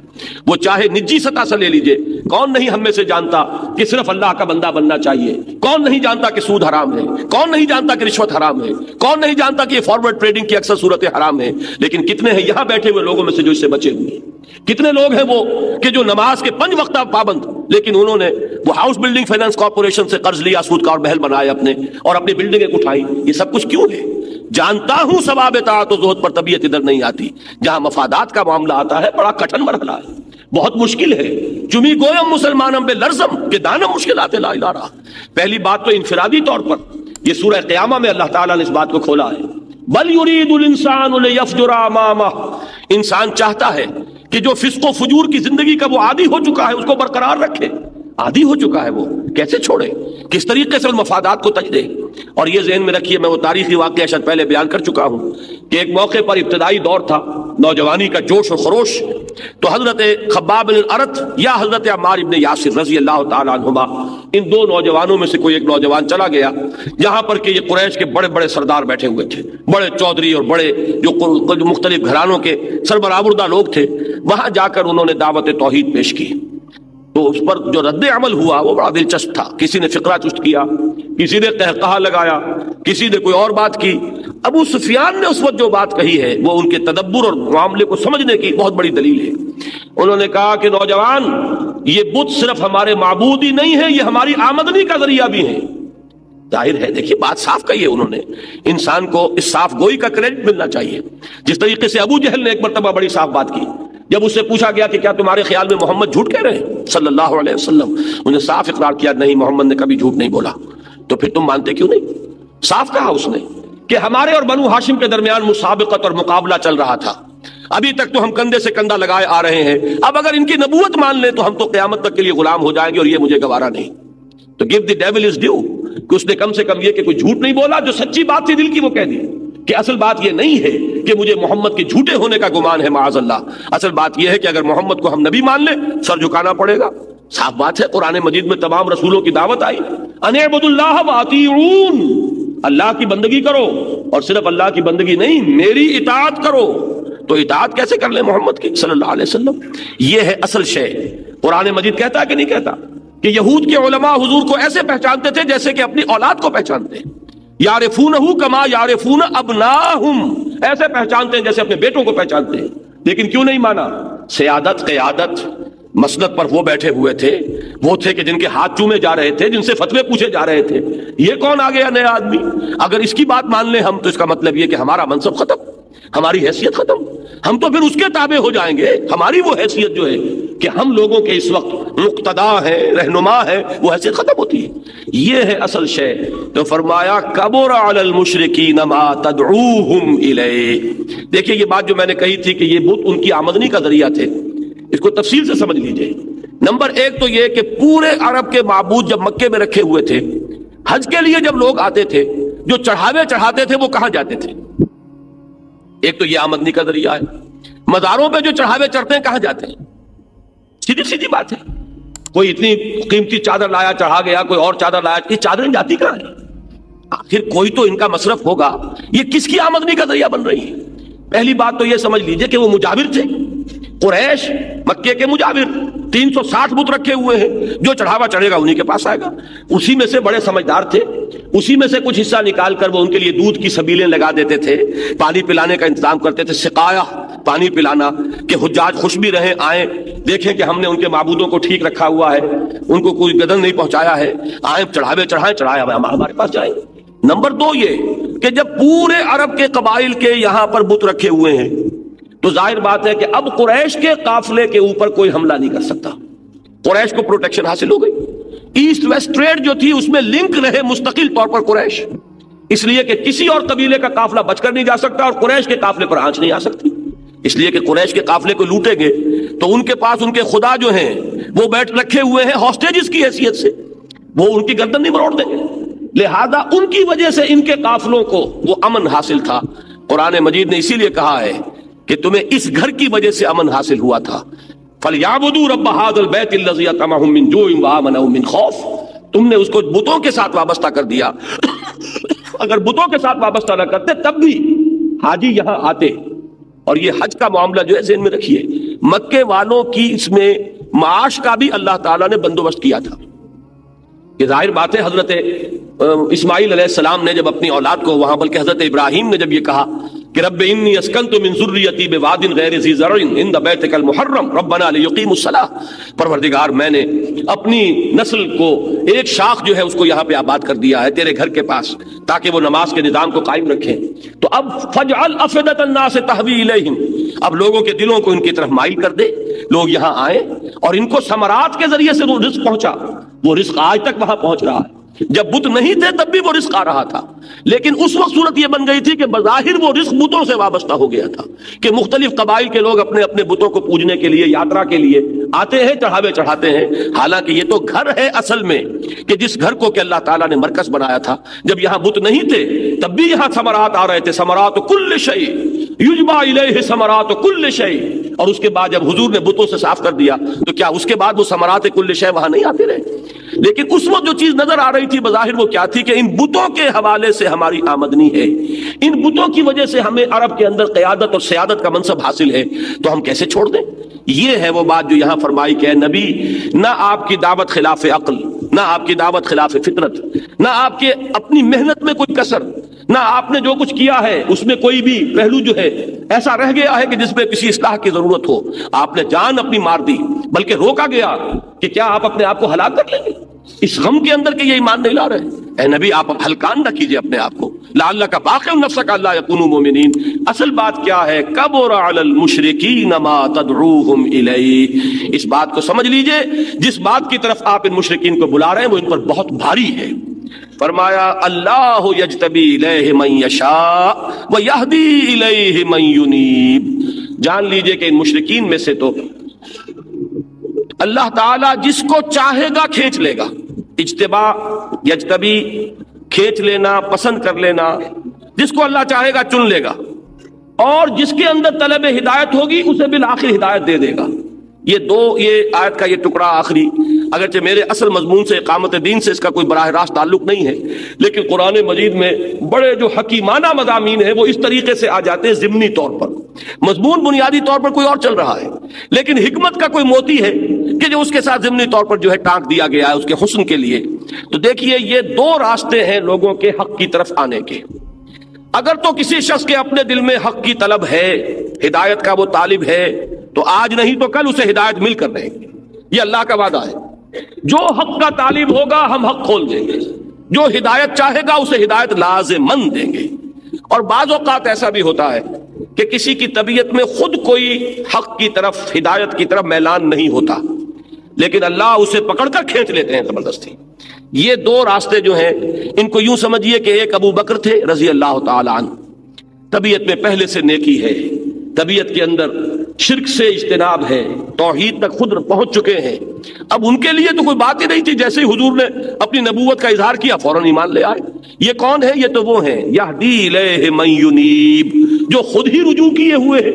وہ چاہے نجی سطح سے لے لیجئے، کون نہیں ہم میں سے جانتا کہ صرف اللہ کا بندہ بننا چاہیے؟ کون نہیں جانتا کہ سود حرام ہے؟ کون نہیں جانتا کہ رشوت حرام ہے؟ کون نہیں جانتا کہ یہ فارورڈ ٹریڈنگ کی اکثر صورتیں حرام ہیں؟ لیکن کتنے ہیں یہاں بیٹھے ہوئے لوگوں میں سے جو اس سے بچے ہوئے ہیں؟ کتنے لوگ ہیں وہ کہ جو نماز کے 5 وقتہ پابند، لیکن انہوں نے وہ ہاؤس بلڈنگ فائنانس کارپوریشن سے قرض لیا، سود کا اور محل بنائے اپنے، اور اپنی بلڈنگیں اٹھائی۔ یہ سب کچھ کیوں ہے؟ جانتا ہوں ثواب اطاعت و زہد پر طبیعت ادھر نہیں آتی، جہاں مفادات کا معاملہ آتا ہے بڑا کٹھن مرحلہ ہے، بہت مشکل ہے۔ چمی گویم مسلمانم بے لرزم کہ دانم مشکلات لا الہ رہا۔ پہلی بات تو انفرادی طور پر یہ سورہ قیامہ میں اللہ تعالیٰ نے اس بات کو کھولا ہے، بل یرید الانسان لیفجر امامہ، انسان چاہتا ہے کہ جو فسق و فجور کی زندگی کا وہ عادی ہو چکا ہے اس کو برقرار رکھے، عادی ہو چکا ہے وہ کیسے چھوڑے، کس طریقے سے ان مفادات کو تج دے۔ اور یہ ذہن میں رکھیے، میں وہ تاریخی واقعہ شاید پہلے بیان کر چکا ہوں کہ ایک موقع پر ابتدائی دور تھا، نوجوانی کا جوش و خروش، تو حضرت خباب بن الارت یا حضرت عمار بن یاسر رضی اللہ تعالی عنہما، ان دو نوجوانوں میں سے کوئی ایک نوجوان چلا گیا جہاں پر کہ یہ قریش کے بڑے بڑے سردار بیٹھے ہوئے تھے، بڑے چودھری اور بڑے جو مختلف گھرانوں کے سربراہبردہ لوگ تھے، وہاں جا کر انہوں نے دعوت توحید پیش کی۔ تو اس پر جو رد عمل ہوا وہ بڑا دلچسپ تھا، کسی نے فقرہ چست کیا، کسی نے قہقہہ لگایا، کسی نے کوئی اور بات کی۔ ابو سفیان نے اس وقت جو بات کہی ہے وہ ان کے تدبر اور معاملے کو سمجھنے کی بہت بڑی دلیل ہے۔ انہوں نے کہا کہ نوجوان، یہ بت صرف ہمارے معبود ہی نہیں ہے، یہ ہماری آمدنی کا ذریعہ بھی ہیں۔ ظاہر ہے، دیکھیے بات صاف کہی ہے انہوں نے، انسان کو اس صاف گوئی کا کریڈٹ ملنا چاہیے۔ جس طریقے سے ابو جہل نے ایک مرتبہ بڑی صاف بات کی، جب اس سے پوچھا گیا کہ کیا تمہارے خیال میں محمد جھوٹ کہہ رہے ہیں صلی اللہ علیہ وسلم، انہوں نے صاف اقرار کیا نہیں، محمد نے کبھی جھوٹ نہیں بولا۔ تو پھر تم مانتے کیوں نہیں؟ صاف کہا اس نے کہ ہمارے اور بنو ہاشم کے درمیان مسابقت اور مقابلہ چل رہا تھا، ابھی تک تو ہم کندھے سے کندھا لگائے آ رہے ہیں، اب اگر ان کی نبوت مان لیں تو ہم تو قیامت تک کے لیے غلام ہو جائیں گے، اور یہ مجھے گوارا نہیں۔ تو give the dual is due, کہ اس نے کم سے کم یہ کہ کوئی جھوٹ نہیں بولا، جو سچی بات تھی دل کی وہ کہہ دی کہ اصل بات یہ نہیں ہے کہ مجھے محمد کے جھوٹے ہونے کا گمان ہے معاذ اللہ، اصل بات یہ ہے کہ اگر محمد کو ہم نبی مان لیں سر جھکانا پڑے گا۔ صاف بات ہے، قرآن مجید میں تمام رسولوں کی دعوت آئی، ان اعبدوا اللہ واطیعون، اللہ کی بندگی کرو، اور صرف اللہ کی بندگی نہیں، میری اطاعت کرو۔ تو اطاعت کیسے کر لیں محمد کی صلی اللہ علیہ وسلم؟ یہ ہے اصل شے۔ قرآن مجید کہتا ہے کہ نہیں کہتا کہ یہود کے علماء حضور کو ایسے پہچانتے تھے جیسے کہ اپنی اولاد کو پہچانتے ہیں، یعرفونہ کما یعرفون ابناہم، ایسے پہچانتے ہیں جیسے اپنے بیٹوں کو پہچانتے ہیں۔ لیکن کیوں نہیں مانا؟ سیادت قیادت مسند پر وہ بیٹھے ہوئے تھے، وہ تھے کہ جن کے ہاتھ چومے جا رہے تھے، جن سے فتوے پوچھے جا رہے تھے، یہ کون آ گیا نیا آدمی؟ اگر اس کی بات مان لیں ہم تو اس کا مطلب یہ کہ ہمارا منصب ختم، ہماری حیثیت ختم، ہم تو پھر اس کے تابع ہو جائیں گے۔ ہماری وہ حیثیت جو ہے کہ ہم لوگوں کے اس وقت مقتدا ہے، رہنما ہے، وہ حیثیت ختم ہوتی ہے۔ یہ ہے اصل شے۔ تو فرمایا کبر علی المشرکین ما تدعوہم الیہ۔ دیکھیے یہ بات جو میں نے کہی تھی کہ یہ بت ان کی آمدنی کا ذریعہ تھے، اس کو تفصیل سے سمجھ لیجئے۔ نمبر ایک تو یہ کہ پورے عرب کے معبود جب مکے میں رکھے ہوئے تھے، حج کے لیے جب لوگ آتے تھے، جو چڑھاوے چڑھاتے تھے وہ کہاں جاتے تھے؟ ایک تو یہ آمدنی کا ذریعہ ہے۔ مزاروں پہ جو چڑھاوے چڑھتے ہیں کہاں جاتے ہیں؟ سیدھی سیدھی بات ہے، کوئی اتنی قیمتی چادر لایا چڑھا گیا، کوئی اور چادر لایا، یہ چادریں جاتی کہاں ہیں؟ آخر کوئی تو ان کا مصرف ہوگا، یہ کس کی آمدنی کا ذریعہ بن رہی ہے؟ پہلی بات تو یہ سمجھ لیجئے کہ وہ مجاور تھے، قریش مکے کے مجاور، 360 بت رکھے ہوئے ہیں، جو چڑھاوا چڑھے گا انہی کے پاس آئے گا۔ اسی میں سے بڑے سمجھدار تھے، اسی میں سے کچھ حصہ نکال کر وہ ان کے لیے دودھ کی سبیلیں لگا دیتے تھے، پانی پلانے کا انتظام کرتے تھے، سقایا پانی پلانا کہ حجاج خوش بھی رہیں، آئیں دیکھیں کہ ہم نے ان کے معبودوں کو ٹھیک رکھا ہوا ہے، ان کو کوئی گدن نہیں پہنچایا ہے، آئیں چڑھاوے چڑھائیں، چڑھائے ہمارے پاس جائیں۔ نمبر دو یہ کہ جب پورے عرب کے قبائل کے یہاں پر بت رکھے ہوئے ہیں تو ظاہر بات ہے کہ اب قریش کے قافلے کے اوپر کوئی حملہ نہیں کر سکتا. قریش کو پروٹیکشن حاصل ہو گئی. ایسٹ ویسٹ ٹریڈ جو تھی اس میں لنک رہے مستقل طور پر قریش، اس لیے کہ کسی اور قبیلے کا قافلہ بچ کر نہیں جا سکتا اور قریش کے قافلے پر آنچ نہیں آ سکتی، اس لیے کہ قریش کے قافلے کو لوٹیں گے تو ان کے پاس ان کے خدا جو ہیں وہ بیٹھ رکھے ہوئے ہیں ہاسٹیجز کی حیثیت سے، وہ ان کی گردن نہیں مروڑ دیں گے. لہذا ان کی وجہ سے ان کے قافلوں کو وہ امن حاصل تھا. قرآن مجید نے اسی لیے کہا ہے کہ تمہیں اس گھر کی وجہ سے امن حاصل ہوا تھا. فَلْيَعْبُدُوا رَبَّ هَٰذَا الْبَيْتِ الَّذِي أَطْعَمَهُم مِّن جُوعٍ وَآمَنَهُم مِّن خَوْفٍ. تم نے اس کو بتوں کے ساتھ وابستہ کر دیا. اگر بتوں کے ساتھ وابستہ نہ کرتے تب بھی حاجی یہاں آتے. اور یہ حج کا معاملہ جو ہے ذہن میں رکھیے، مکے والوں کی اس میں معاش کا بھی اللہ تعالیٰ نے بندوبست کیا تھا. یہ ظاہر بات ہے حضرت اسماعیل علیہ السلام نے جب اپنی اولاد کو وہاں، بلکہ حضرت ابراہیم نے جب یہ کہا کہ رب انی اسکنت من ذریتی بواد غیر ذی زرع عند بیتک المحرم ربنا لیقیموا الصلاۃ، پروردگار میں نے اپنی نسل کو ایک شاخ جو ہے اس کو یہاں پہ آباد کر دیا ہے تیرے گھر کے پاس تاکہ وہ نماز کے نظام کو قائم رکھیں. تو اب فجعل افئدۃ الناس تہوی الیہم، اب لوگوں کے دلوں کو ان کی طرف مائل کر دے، لوگ یہاں آئیں اور ان کو ثمرات کے ذریعے سے وہ رزق پہنچا. وہ رزق آج تک وہاں پہنچ رہا ہے. جب بت نہیں تھے تب بھی وہ رزق آ رہا تھا، لیکن اس وقت صورت یہ بن گئی تھی کہ بظاہر وہ رزق بتوں سے وابستہ ہو گیا تھا کہ مختلف قبائل کے لوگ اپنے اپنے بتوں کو پوجنے کے لیے یاترا کے لیے آتے ہیں، چڑھاوے چڑھاتے ہیں. حالانکہ یہ تو گھر ہے اصل میں، کہ جس گھر کو کہ اللہ تعالیٰ نے مرکز بنایا تھا. جب یہاں بت نہیں تھے تب بھی یہاں ثمرات آ رہے تھے. ثمرات کل شیء یجبا الیہ ثمرات کل شیء. اور اس کے بعد جب حضور نے بتوں سے صاف کر دیا تو کیا اس کے بعد وہ ثمرات کل شیء وہاں نہیں آتے رہے؟ لیکن اس وقت جو چیز نظر آ رہی تھی بظاہر وہ کیا تھی کہ ان بتوں کے حوالے سے ہماری آمدنی ہے، ان بتوں کی وجہ سے ہمیں عرب کے اندر قیادت اور سیادت کا منصب حاصل ہے، تو ہم کیسے چھوڑ دیں؟ یہ ہے وہ بات جو یہاں فرمائی کہ اے نبی، نہ آپ کی دعوت خلاف عقل، نہ آپ کی دعوت خلاف فطرت، نہ آپ کے اپنی محنت میں کوئی کسر، نہ آپ نے جو کچھ کیا ہے اس میں کوئی بھی پہلو جو ہے ایسا رہ گیا ہے کہ جس میں کسی اصلاح کی ضرورت ہو. آپ نے جان اپنی مار دی، بلکہ روکا گیا کہ کیا آپ اپنے آپ کو ہلاک کر لیں گے اس غم کے اندر کہ یہ ایمان نہیں لا رہے. اے نبی آپ ہلکان نہ کیجئے اپنے آپ کو. لعلک باخع نفسک الا یکونوا مؤمنین. اصل بات کیا ہے؟ کبر علی المشرکین ما تدعوہم الیہ. اس بات کو سمجھ لیجئے، جس بات کی طرف آپ ان مشرکین کو بلا رہے ہیں وہ ان پر بہت بھاری ہے. فرمایا اللہ یجتبی الیہ من یشاء ویہدی الیہ من ینیب. جان لیجئے کہ ان مشرکین میں سے تو اللہ تعالیٰ جس کو چاہے گا کھینچ لے گا. اجتبا یجتبی، کھینچ لینا، پسند کر لینا، جس کو اللہ چاہے گا چن لے گا، اور جس کے اندر طلب ہدایت ہوگی اسے بالآخر ہدایت دے دے گا. یہ آیت کا یہ ٹکڑا آخری، اگرچہ میرے اصل مضمون سے اقامت دین سے اس کا کوئی براہ راست تعلق نہیں ہے، لیکن قرآن مجید میں بڑے جو حکیمانہ مضامین ہیں وہ اس طریقے سے آ جاتے ہیں ضمنی طور پر. مضمون بنیادی طور پر کوئی اور چل رہا ہے، لیکن حکمت کا کوئی موتی ہے کہ جو اس کے ساتھ ضمنی طور پر جو ہے ٹانک دیا گیا ہے اس کے حسن کے لیے. تو دیکھیے یہ دو راستے ہیں لوگوں کے حق کی طرف آنے کے. اگر تو کسی شخص کے اپنے دل میں حق کی طلب ہے، ہدایت کا وہ طالب ہے، تو آج نہیں تو کل اسے ہدایت مل کر رہے گی. یہ اللہ کا وعدہ ہے. جو حق کا طالب ہوگا ہم حق کھول دیں گے، جو ہدایت چاہے گا اسے ہدایت لازماً دیں گے. اور بعض اوقات ایسا بھی ہوتا ہے کہ کسی کی طبیعت میں خود کوئی حق کی طرف، ہدایت کی طرف میلان نہیں ہوتا، لیکن اللہ اسے پکڑ کر کھینچ لیتے ہیں زبردستی. یہ دو راستے جو ہیں ان کو یوں سمجھیے کہ ایک ابو بکر تھے رضی اللہ تعالی عنہ، طبیعت میں پہلے سے نیکی ہے، طبیعت کے اندر شرک سے اجتناب ہے، توحید تک خود پہنچ چکے ہیں. اب ان کے لیے تو کوئی بات ہی نہیں تھی، جیسے ہی حضور نے اپنی نبوت کا اظہار کیا فوراً ایمان لے آئے. یہ کون ہے؟ یہ تو وہ ہیں یہدی الیہ من ینیب، جو خود ہی رجوع کیے ہوئے ہیں،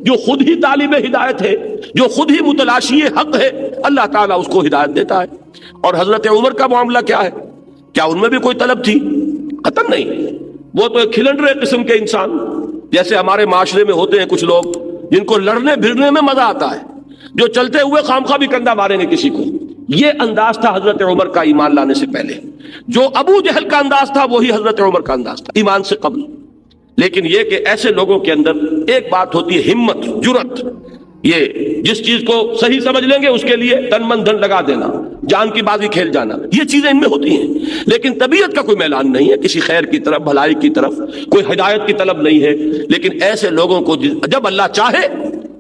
جو خود ہی طالب ہدایت ہے، جو خود ہی متلاشی حق ہے، اللہ تعالیٰ اس کو ہدایت دیتا ہے. اور حضرت عمر کا معاملہ کیا ہے؟ کیا ان میں بھی کوئی طلب تھی؟ قطعاً نہیں. وہ تو ایک کھلنڈرے قسم کے انسان، جیسے ہمارے معاشرے میں ہوتے ہیں کچھ لوگ جن کو لڑنے بھرنے میں مزہ آتا ہے، جو چلتے ہوئے خامخواہ بھی کندھا ماریں گے کسی کو. یہ انداز تھا حضرت عمر کا ایمان لانے سے پہلے. جو ابو جہل کا انداز تھا وہی حضرت عمر کا انداز تھا ایمان سے قبل. لیکن یہ کہ ایسے لوگوں کے اندر ایک بات ہوتی ہے ہمت، جرأت. یہ جس چیز کو صحیح سمجھ لیں گے اس کے لیے تن من دھن لگا دینا، جان کی بازی کھیل جانا، یہ چیزیں ان میں ہوتی ہیں، لیکن طبیعت کا کوئی میلان نہیں ہے کسی خیر کی طرف، بھلائی کی طرف، کوئی ہدایت کی طلب نہیں ہے۔ لیکن ایسے لوگوں کو جب اللہ چاہے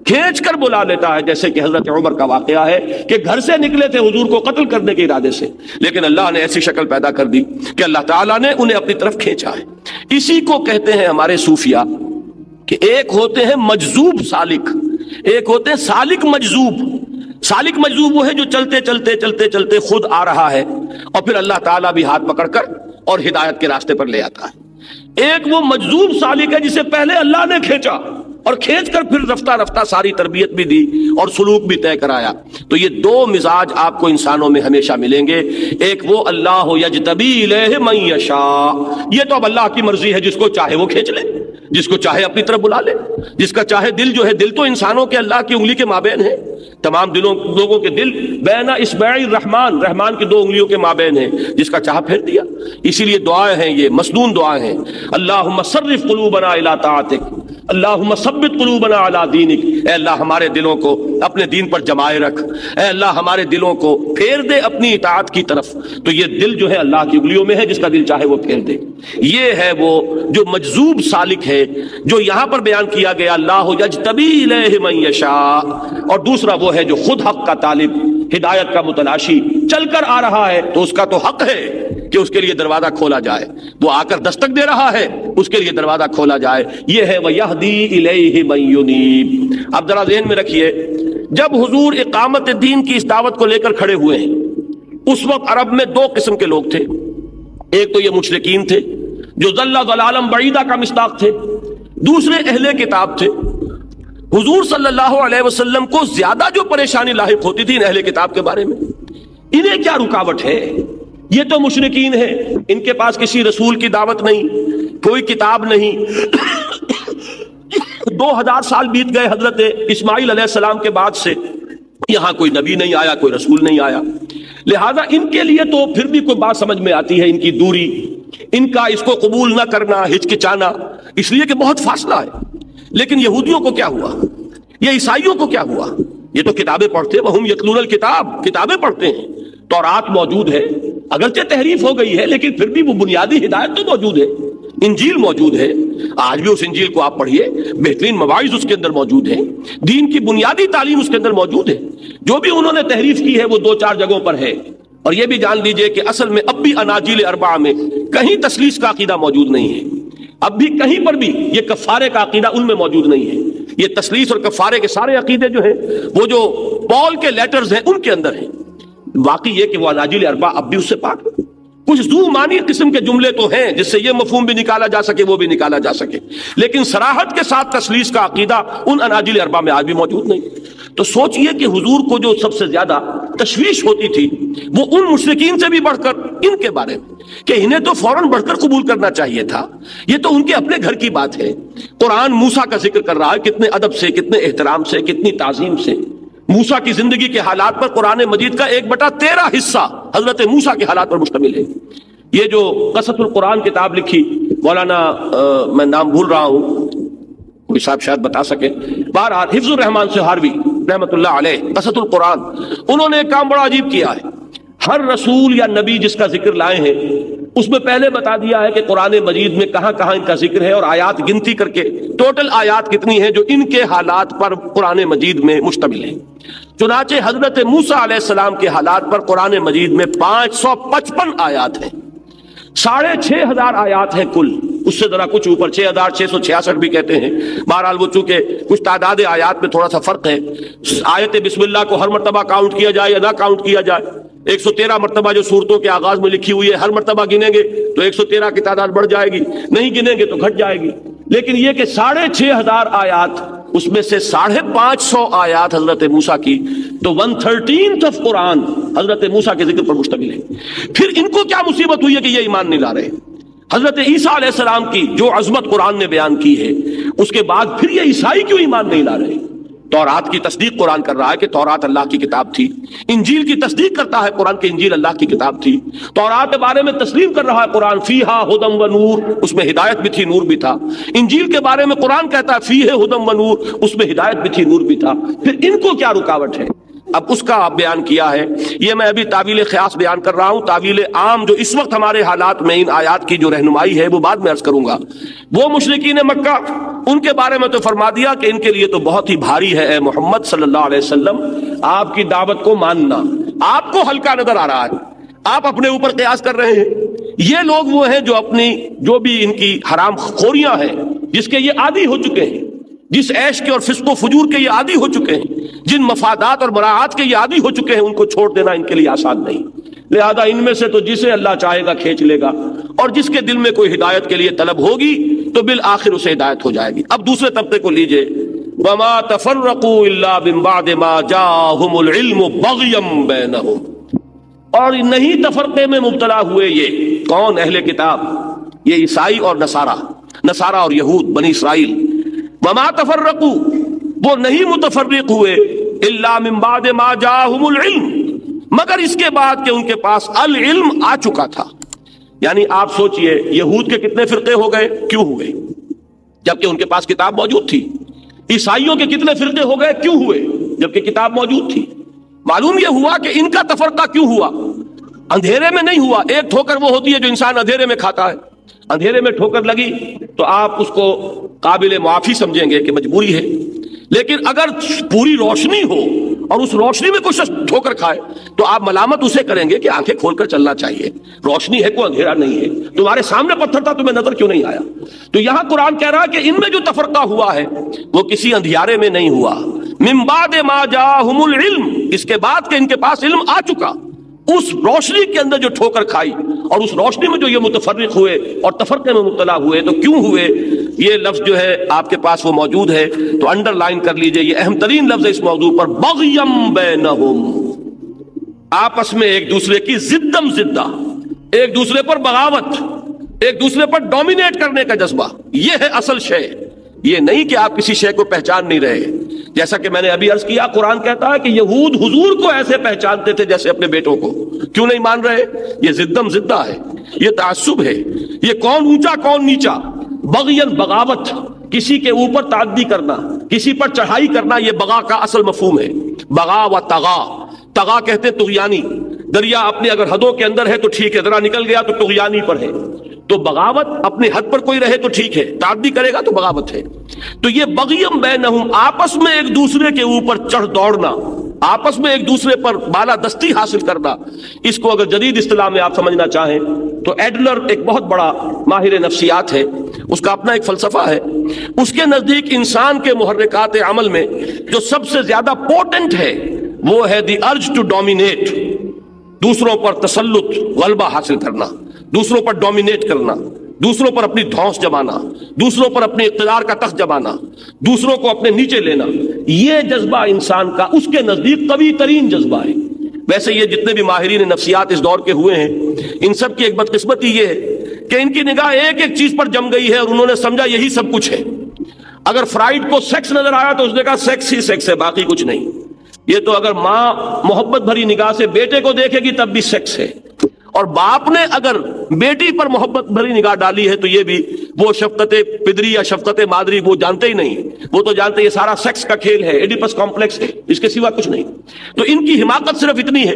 کھینچ کر بلا لیتا ہے، جیسے کہ حضرت عمر کا واقعہ ہے کہ گھر سے نکلے تھے حضور کو قتل کرنے کے ارادے سے، لیکن اللہ نے ایسی شکل پیدا کر دی کہ اللہ تعالیٰ نے انہیں اپنی طرف کھینچا ہے۔ اسی کو کہتے ہیں ہمارے صوفیاء کہ ایک ہوتے ہیں مجذوب سالک، ایک ہوتے ہیں سالک مجذوب۔ سالک مجذوب وہ ہے جو چلتے چلتے چلتے چلتے خود آ رہا ہے اور پھر اللہ تعالیٰ بھی ہاتھ پکڑ کر اور ہدایت کے راستے پر لے آتا ہے۔ ایک وہ مجذوب سالک ہے جسے پہلے اللہ نے کھینچا اور کھینچ کر پھر رفتہ رفتہ ساری تربیت بھی دی اور سلوک بھی طے کرایا۔ تو یہ دو مزاج آپ کو انسانوں میں ہمیشہ ملیں گے، ایک وہ اللہ یجتبی الیہ من یشاء، یہ تو اب اللہ کی مرضی ہے، جس کو چاہے وہ کھینچ لے، جس کو چاہے اپنی طرف بلا لے، جس کا چاہے دل جو ہے، دل تو انسانوں کے اللہ کی انگلی کے مابین ہے، تمام لوگوں کے دل بین اصبع الرحمن، رحمان کی دو انگلیوں کے مابین ہے، جس کا چاہا پھیر دیا۔ اسی لیے دعائیں ہیں، یہ مسنون دعائیں ہیں، اللہم صرف قلوبنا الی طاعتک، اللہم ثبت قلوبنا علی دینک، اے اللہ ہمارے دلوں کو اپنے دین پر جمائے رکھ، اے اللہ ہمارے دلوں کو پھیر دے اپنی اطاعت کی طرف۔ تو یہ دل جو ہے اللہ کی انگلیوں میں ہے، جس کا دل چاہے وہ پھیر دے۔ یہ ہے وہ جو مجذوب سالک ہے جو یہاں پر بیان کیا گیا، اللہ یجتبی الیہ من یشاء، اور دوسرا وہ ہے جو خود حق کا طالب، ہدایت کا متلاشی، چل کر آ رہا ہے تو اس کا تو حق ہے کہ اس کے لیے دروازہ کھولا جائے، وہ آ کر دستک دے رہا ہے، اس کے لیے دروازہ کھولا جائے۔ یہ ہے وَيَهْدِي إِلَيْهِ مَن يُنِيبُ۔ اب ذرا ذہن میں رکھیے، جب حضور اقامت دین کی اس دعوت کو لے کر کھڑے ہوئے ہیں، اس وقت عرب میں دو قسم کے لوگ تھے۔ ایک تو یہ مشرکین تھے جو ضل ضلالا بعیدا کا مصداق تھے، دوسرے اہل کتاب تھے۔ حضور صلی اللہ علیہ وسلم کو زیادہ جو پریشانی لاحق ہوتی تھی ان اہل کتاب کے بارے میں، انہیں کیا رکاوٹ ہے؟ یہ تو مشرکین ہیں، ان کے پاس کسی رسول کی دعوت نہیں، کوئی کتاب نہیں، 2000 سال بیت گئے حضرت اسماعیل علیہ السلام کے بعد سے، یہاں کوئی نبی نہیں آیا، کوئی رسول نہیں آیا، لہذا ان کے لیے تو پھر بھی کوئی بات سمجھ میں آتی ہے، ان کی دوری، ان کا اس کو قبول نہ کرنا، ہچکچانا، اس لیے کہ بہت فاصلہ ہے۔ لیکن یہودیوں کو کیا ہوا؟ یہ عیسائیوں کو کیا ہوا؟ یہ تو کتابیں پڑھتے، وہم یتلون الکتاب، کتابیں پڑھتے ہیں، تورات موجود ہے، اگرچہ تحریف ہو گئی ہے لیکن پھر بھی وہ بنیادی ہدایت تو موجود ہے، انجیل موجود ہے، آج بھی اس انجیل کو آپ پڑھیے، بہترین مواعظ اس کے اندر موجود ہیں، دین کی بنیادی تعلیم اس کے اندر موجود ہے۔ جو بھی انہوں نے تحریف کی ہے وہ 2-4 جگہوں پر ہے، اور یہ بھی جان لیجئے کہ اصل میں اب بھی اناجیل اربعہ میں کہیں تثلیث کا عقیدہ موجود نہیں ہے، اب بھی کہیں پر بھی یہ کفارے کا عقیدہ ان میں موجود نہیں ہے۔ یہ تثلیث اور کفارے کے سارے عقیدے جو ہیں وہ جو پال کے لیٹرز ہیں ان کے اندر ہیں۔ واقعی یہ کہ وہ اناجیل اربعہ اب بھی اس سے پاک، کچھ ذو معنی قسم کے جملے تو ہیں جس سے یہ مفہوم بھی نکالا جا سکے، وہ بھی نکالا جا سکے، لیکن صراحت کے ساتھ تثلیث کا عقیدہ ان اناجیل اربعہ میں آج بھی موجود نہیں۔ تو سوچئے کہ حضور کو جو سب سے زیادہ تشویش ہوتی تھی وہ ان مشرکین سے بھی بڑھ کر ان کے بارے میں، کہ انہیں تو فوراً بڑھ کر قبول کرنا چاہیے تھا، یہ تو ان کے اپنے گھر کی بات ہے۔ قرآن موسیٰ کا ذکر کر رہا ہے، کتنے ادب سے، کتنے احترام سے، کتنی تعظیم سے۔ موسیٰ کی زندگی کے حالات پر قرآن مجید کا 1/13 حصہ حضرت موسیٰ کے حالات پر مشتمل ہے۔ یہ جو قصص القرآن کتاب لکھی مولانا میں نام بھول رہا ہوں، کوئی صاحب شاید بتا سکے، بہرحال حفظ الرحمان سہاروی رحمۃ اللہ علیہ، قصص القرآن، انہوں نے ایک کام بڑا عجیب کیا ہے۔ ہر رسول یا نبی جس کا ذکر لائے ہیں اس میں پہلے بتا دیا ہے کہ قرآن مجید میں کہاں کہاں ان کا ذکر ہے، اور آیات گنتی کر کے ٹوٹل آیات کتنی ہیں جو ان کے حالات پر قرآن مجید میں مشتمل ہیں۔ چنانچہ حضرت موسیٰ علیہ السلام کے حالات پر قرآن مجید میں 555 آیات ہیں، 6500 آیات ہیں کل، اس سے ذرا کچھ اوپر 6666 بھی کہتے ہیں۔ بہرحال وہ چونکہ کچھ تعداد آیات میں تھوڑا سا فرق ہے، آیت بسم اللہ کو ہر مرتبہ کاؤنٹ کیا جائے یا نہ کاؤنٹ کیا جائے، 113 مرتبہ جو سورتوں کے آغاز میں لکھی ہوئی ہے، ہر مرتبہ گنیں گے تو 113 کی تعداد بڑھ جائے گی، نہیں گنیں گے تو گھٹ جائے گی۔ لیکن یہ کہ 6500 آیات، اس میں سے 550 آیات حضرت موسیٰ کی، تو 1/13 آف قرآن حضرت موسیٰ کے ذکر پر مشتمل ہے۔ پھر ان کو کیا مصیبت ہوئی ہے کہ یہ ایمان نہیں لا رہے؟ حضرت عیسیٰ علیہ السلام کی جو عظمت قرآن نے بیان کی ہے، اس کے بعد پھر یہ عیسائی کیوں ایمان نہیں لا رہے؟ تورات کی تصدیق قرآن کر رہا ہے کہ تورات اللہ کی کتاب تھی، انجیل کی تصدیق کرتا ہے قرآن کہ انجیل اللہ کی کتاب تھی، تورات کے بارے میں تسلیم کر رہا ہے قرآن فیہا ھدی و نور، اس میں ہدایت بھی تھی نور بھی تھا، انجیل کے بارے میں قرآن کہتا ہے فیہ ھدی و نور، اس میں ہدایت بھی تھی نور بھی تھا، پھر ان کو کیا رکاوٹ ہے؟ اب اس کا آپ بیان کیا ہے، یہ میں ابھی تعویل خاص بیان کر رہا ہوں، تعویل عام جو اس وقت ہمارے حالات میں ان آیات کی جو رہنمائی ہے وہ بعد میں عرض کروں گا۔ وہ مشرکین مکہ، ان کے بارے میں تو فرما دیا کہ ان کے لیے تو بہت ہی بھاری ہے اے محمد صلی اللہ علیہ وسلم آپ کی دعوت کو ماننا، آپ کو ہلکا نظر آ رہا ہے، آپ اپنے اوپر قیاس کر رہے ہیں۔ یہ لوگ وہ ہیں جو اپنی جو بھی ان کی حرام خوریاں ہیں، جس کے یہ عادی ہو چکے ہیں، جس عیش کے اور فسق و فجور کے یہ عادی ہو چکے ہیں، جن مفادات اور مراعات کے یہ عادی ہو چکے ہیں، ان کو چھوڑ دینا ان کے لیے آسان نہیں۔ لہذا ان میں سے تو جسے اللہ چاہے گا کھینچ لے گا، اور جس کے دل میں کوئی ہدایت کے لیے طلب ہوگی تو بالآخر اسے ہدایت ہو جائے گی۔ اب دوسرے طبقے کو لیجئے، وَمَا تَفَرَّقُوا إِلَّا مِن بَعْدِ مَا جَاءَهُمُ الْعِلْمُ بَغْيًا بَيْنَهُمْ، اور نہیں تفرقے میں مبتلا ہوئے یہ کون؟ اہل کتاب، یہ عیسائی اور نصارہ اور یہود بنی اسرائیل۔ وما تفرقوا، وہ نہیں متفرق ہوئے، الا من بعد ما جاءهم العلم، مگر اس کے بعد کہ ان کے پاس العلم آ چکا تھا۔ یعنی آپ سوچئے یہود کے کتنے فرقے ہو گئے، کیوں ہوئے؟ جبکہ ان کے پاس کتاب موجود تھی۔ عیسائیوں کے کتنے فرقے ہو گئے، کیوں ہوئے؟ جبکہ کتاب موجود تھی۔ معلوم یہ ہوا کہ ان کا تفرقہ کیوں ہوا؟ اندھیرے میں نہیں ہوا۔ ایک ٹھوکر وہ ہوتی ہے جو انسان اندھیرے میں کھاتا ہے، اندھیرے میں ٹھوکر لگی تو آپ اس کو قابل معافی سمجھیں گے کہ مجبوری ہے، لیکن اگر پوری روشنی ہو اور اس روشنی میں کوئی شخص ٹھوکر کھائے تو آپ ملامت اسے کریں گے کہ آنکھیں کھول کر چلنا چاہیے، روشنی ہے، کوئی اندھیرا نہیں ہے، تمہارے سامنے پتھر تھا تمہیں نظر کیوں نہیں آیا؟ تو یہاں قرآن کہہ رہا ہے کہ ان میں جو تفرقہ ہوا ہے وہ کسی اندھیارے میں نہیں ہوا، من بعد ما جاءہم العلم، اس کے بعد کہ ان کے پاس علم آ چکا، اس روشنی کے اندر جو ٹھوکر کھائی اور اس روشنی میں جو یہ متفرق ہوئے اور تفرقے میں مبتلا ہوئے، تو کیوں ہوئے؟ یہ لفظ جو ہے آپ کے پاس وہ موجود ہے تو انڈر لائن کر لیجئے، یہ اہم ترین لفظ ہے اس موضوع پر، بغیم بینہم، آپس میں ایک دوسرے کی زدم زدہ، ایک دوسرے پر بغاوت، ایک دوسرے پر ڈومینیٹ کرنے کا جذبہ، یہ ہے اصل شے۔ یہ نہیں کہ آپ کسی شے کو پہچان نہیں رہے، جیسا کہ میں نے ابھی عرض کیا، قرآن کہتا ہے کہ یہود حضور کو ایسے پہچانتے تھے جیسے اپنے بیٹوں کو، کیوں نہیں مان رہے؟ یہ زدم زدہ ہے، یہ تعصب ہے، یہ کون اونچا کون نیچا، بغین بغاوت، کسی کے اوپر تعدی کرنا، کسی پر چڑھائی کرنا، یہ بغا کا اصل مفہوم ہے۔ بغا و تغا، تغا کہتے ہیں طغیانی، دریا اپنی اگر حدوں کے اندر ہے تو ٹھیک ہے، ذرا نکل گیا تو طغیانی پر ہے، تو بغاوت اپنے حد پر کوئی رہے تو ٹھیک ہے، تعدی کرے گا تو بغاوت ہے۔ تو یہ بغیم بینہم، آپس میں ایک دوسرے کے اوپر چڑھ دوڑنا، آپس میں ایک دوسرے پر بالادستی حاصل کرنا، اس کو اگر جدید اصطلاح میں آپ سمجھنا چاہیں تو ایڈلر ایک بہت بڑا ماہر نفسیات ہے، اس کا اپنا ایک فلسفہ ہے، اس کے نزدیک انسان کے محرکات عمل میں جو سب سے زیادہ پوٹنٹ ہے وہ ہے دی ارج ٹو ڈومینیٹ، دوسروں پر تسلط، غلبہ حاصل کرنا، دوسروں پر ڈومینیٹ کرنا، دوسروں پر اپنی دھونس جمانا، دوسروں پر اپنے اقتدار کا تخت جمانا، دوسروں کو اپنے نیچے لینا، یہ جذبہ انسان کا اس کے نزدیک قوی ترین جذبہ ہے۔ ویسے یہ جتنے بھی ماہرین نفسیات اس دور کے ہوئے ہیں، ان سب کی ایک بدقسمتی یہ ہے کہ ان کی نگاہ ایک ایک چیز پر جم گئی ہے اور انہوں نے سمجھا یہی سب کچھ ہے۔ اگر فرائڈ کو سیکس نظر آیا تو اس نے کہا سیکس ہی سیکس ہے، باقی کچھ نہیں۔ یہ تو اگر ماں محبت بھری نگاہ سے بیٹے کو دیکھے گی تب بھی سیکس ہے، اور باپ نے اگر بیٹی پر محبت بھری نگاہ ڈالی ہے تو یہ بھی وہ شفقت پدری یا شفقت مادری وہ جانتے ہی نہیں، وہ تو جانتے یہ سارا سیکس کا کھیل ہے، ایڈیپس کمپلیکس ہے، اس کے سوا کچھ نہیں۔ تو ان کی حماقت صرف اتنی ہے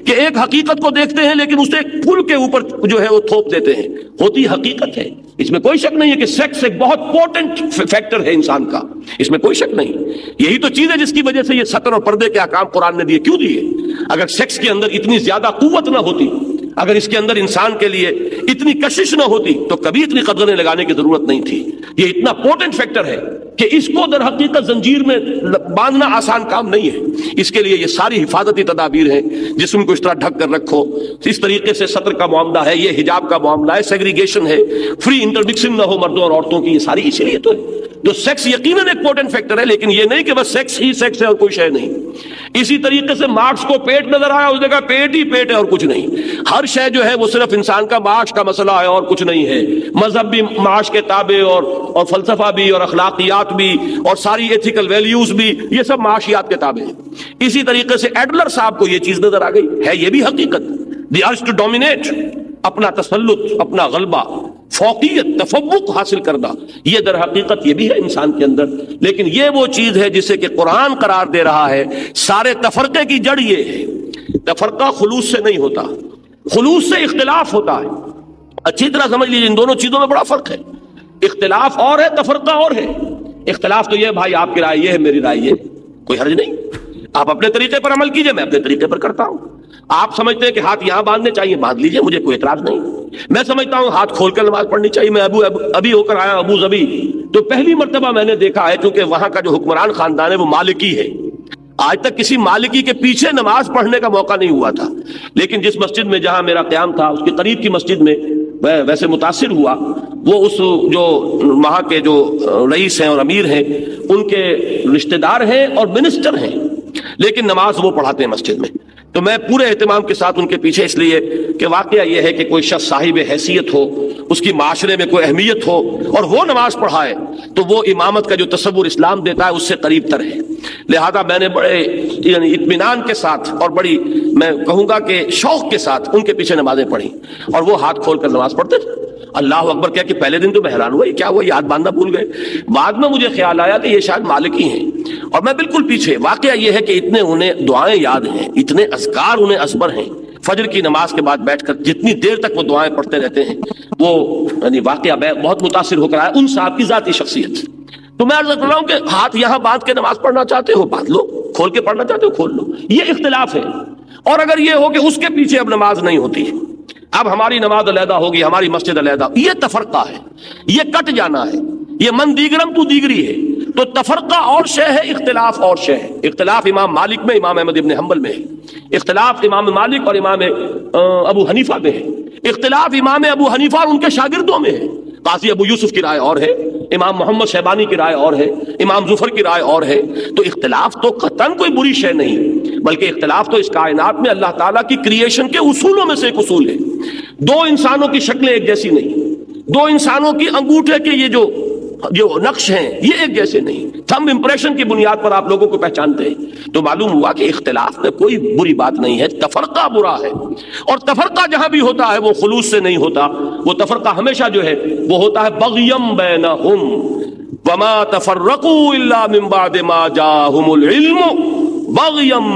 کہ ایک حقیقت کو دیکھتے ہیں لیکن اسے پھول کے اوپر جو ہے وہ تھوپ دیتے ہیں، ہوتی حقیقت ہے۔ اس میں کوئی شک نہیں ہے کہ سیکس ایک بہت پورٹنٹ فیکٹر ہے انسان کا، اس میں کوئی شک نہیں۔ یہی تو چیز ہے جس کی وجہ سے یہ ستر اور پردے کے احکام قرآن نے دیے، کیوں دیے؟ اگر سیکس کے اندر اتنی زیادہ قوت نہ ہوتی، اگر اس کے اندر انسان کے لیے اتنی کشش نہ ہوتی تو کبھی اتنی قدریں لگانے کی ضرورت نہیں تھی۔ یہ اتنا پورٹنٹ فیکٹر ہے کہ اس کو در حقیقت زنجیر میں باندھنا آسان کام نہیں ہے۔ اس کے لیے یہ ساری حفاظتی تدابیر ہیں، جسم کو اس طرح ڈھک کر رکھو، اس طریقے سے سطر کا معاملہ ہے، یہ حجاب کا معاملہ ہے، سیگریگیشن ہے، فری انٹرڈکشن نہ ہو مردوں اور عورتوں کی، یہ ساری اسی لیے تو ہے۔ تو سیکس یقیناً ایک پورٹنٹ فیکٹر ہے، لیکن یہ نہیں کہ بس سیکس ہی سیکس ہے اور کوئی شے نہیں۔ اسی طریقے سے مارکس کو پیٹ نظر آیا، اس نے کہا پیٹ ہی پیٹ ہے اور کچھ نہیں۔ ہر شے جو ہے وہ صرف انسان کا معاش کا مسئلہ ہے اور کچھ نہیں ہے. مذہب بھی معاش کے تابع اور فلسفہ بھی اور اخلاقیات بھی اور ساری ایتھیکل ویلیوز بھی یہ سب معاشیات کے تابع ہیں. اسی طریقے سے ایڈلر صاحب کو یہ چیز نظر آ گئی ہے. یہ بھی حقیقت دی ارج ٹو ڈومینیٹ، اپنا تسلط، اپنا غلبہ، فوقیت، تفوق حاصل کرنا، یہ در حقیقت یہ بھی ہے انسان کے اندر. لیکن یہ وہ چیز ہے جسے کہ قرآن قرار دے رہا ہے سارے تفرقے کی جڑ یہ ہے. تفرقہ خلوص سے نہیں ہوتا، خلوص سے اختلاف ہوتا ہے. اچھی طرح سمجھ لیجیے ان دونوں چیزوں میں بڑا فرق ہے. اختلاف اور ہے، تفرقہ اور ہے. اختلاف تو یہ بھائی آپ کی رائے یہ ہے، میری رائے یہ، کوئی حرج نہیں. آپ اپنے طریقے پر عمل کیجئے، میں اپنے طریقے پر کرتا ہوں. آپ سمجھتے ہیں کہ ہاتھ یہاں باندھنے چاہیے، باندھ لیجئے، مجھے کوئی اعتراض نہیں. میں سمجھتا ہوں ہاتھ کھول کر نماز پڑھنی چاہیے. میں ابھی ہو کر آیا ابو ظبی، تو پہلی مرتبہ میں نے دیکھا ہے، کیونکہ وہاں کا جو حکمران خاندان ہے وہ مالکی ہے. آج تک کسی مالکی کے پیچھے نماز پڑھنے کا موقع نہیں ہوا تھا. لیکن جس مسجد میں جہاں میرا قیام تھا اس کے قریب کی مسجد میں ویسے متاثر ہوا. وہ اس جو وہاں کے جو رئیس ہیں اور امیر ہیں ان کے رشتہ دار ہیں اور منسٹر ہیں، لیکن نماز وہ پڑھاتے ہیں مسجد میں. تو میں پورے اہتمام کے ساتھ ان کے پیچھے، اس لیے کہ واقعہ یہ ہے کہ کوئی شخص صاحب حیثیت ہو، اس کی معاشرے میں کوئی اہمیت ہو اور وہ نماز پڑھائے تو وہ امامت کا جو تصور اسلام دیتا ہے اس سے قریب تر ہے. لہذا میں نے بڑے یعنی اطمینان کے ساتھ اور بڑی میں کہوں گا کہ شوق کے ساتھ ان کے پیچھے نمازیں پڑھی، اور وہ ہاتھ کھول کر نماز پڑھتے تھے. اللہ اکبر کیا کہ پہلے دن تو میں حیران ہوا، یہ کیا ہوا، یہ ہاتھ باندھنا بھول گئے. بعد میں مجھے خیال آیا کہ یہ شاید مالکی ہیں، اور میں بالکل پیچھے. واقعہ یہ ہے کہ اتنے انہیں دعائیں یاد ہیں، اتنے اذکار انہیں ازبر ہیں. فجر کی نماز کے بعد بیٹھ کر جتنی دیر تک وہ دعائیں پڑھتے رہتے ہیں، وہ یعنی واقعہ بہت متاثر ہو کر آیا. ان صاحب کی ذاتی شخصیت. تو میں عرض کر رہا ہوں کہ ہاتھ یہاں باندھ کے نماز پڑھنا چاہتے ہو باندھ لو، کھول کے پڑھنا چاہتے ہو کھول لو، یہ اختلاف ہے. اور اگر یہ ہو کہ اس کے پیچھے اب نماز نہیں ہوتی، اب ہماری نماز علیحدہ ہوگی، ہماری مسجد علیحدہ، یہ تفرقہ ہے، یہ کٹ جانا ہے، یہ من دیگرم تو دیگری ہے. تو تفرقہ اور شے ہے، اختلاف اور شے ہے. اختلاف امام مالک میں، امام احمد ابن حنبل میں ہے. اختلاف امام مالک اور امام ابو حنیفہ میں ہے. اختلاف امام ابو حنیفہ اور ان کے شاگردوں میں ہے. قاضی ابو یوسف کی رائے اور ہے، امام محمد شیبانی کی رائے اور ہے، امام ظفر کی رائے اور ہے. تو اختلاف تو قطعاً کوئی بری شے نہیں، بلکہ اختلاف تو اس کائنات میں اللہ تعالیٰ کی کریشن کے اصولوں میں سے ایک اصول ہے. دو انسانوں کی شکلیں ایک جیسی نہیں، دو انسانوں کی انگوٹھے کے یہ جو نقش ہیں یہ ایک جیسے نہیں. تھمب امپریشن کی بنیاد پر آپ لوگوں کو پہچانتے ہیں. تو معلوم ہوا کہ اختلاف میں کوئی بری بات نہیں ہے، تفرقہ برا ہے. اور تفرقہ جہاں بھی ہوتا ہے وہ خلوص سے نہیں ہوتا. وہ تفرقہ ہمیشہ جو ہے وہ ہوتا ہے بغیم بینہم وما تفرقوا الا من بعد ما جاءہم العلم بغیم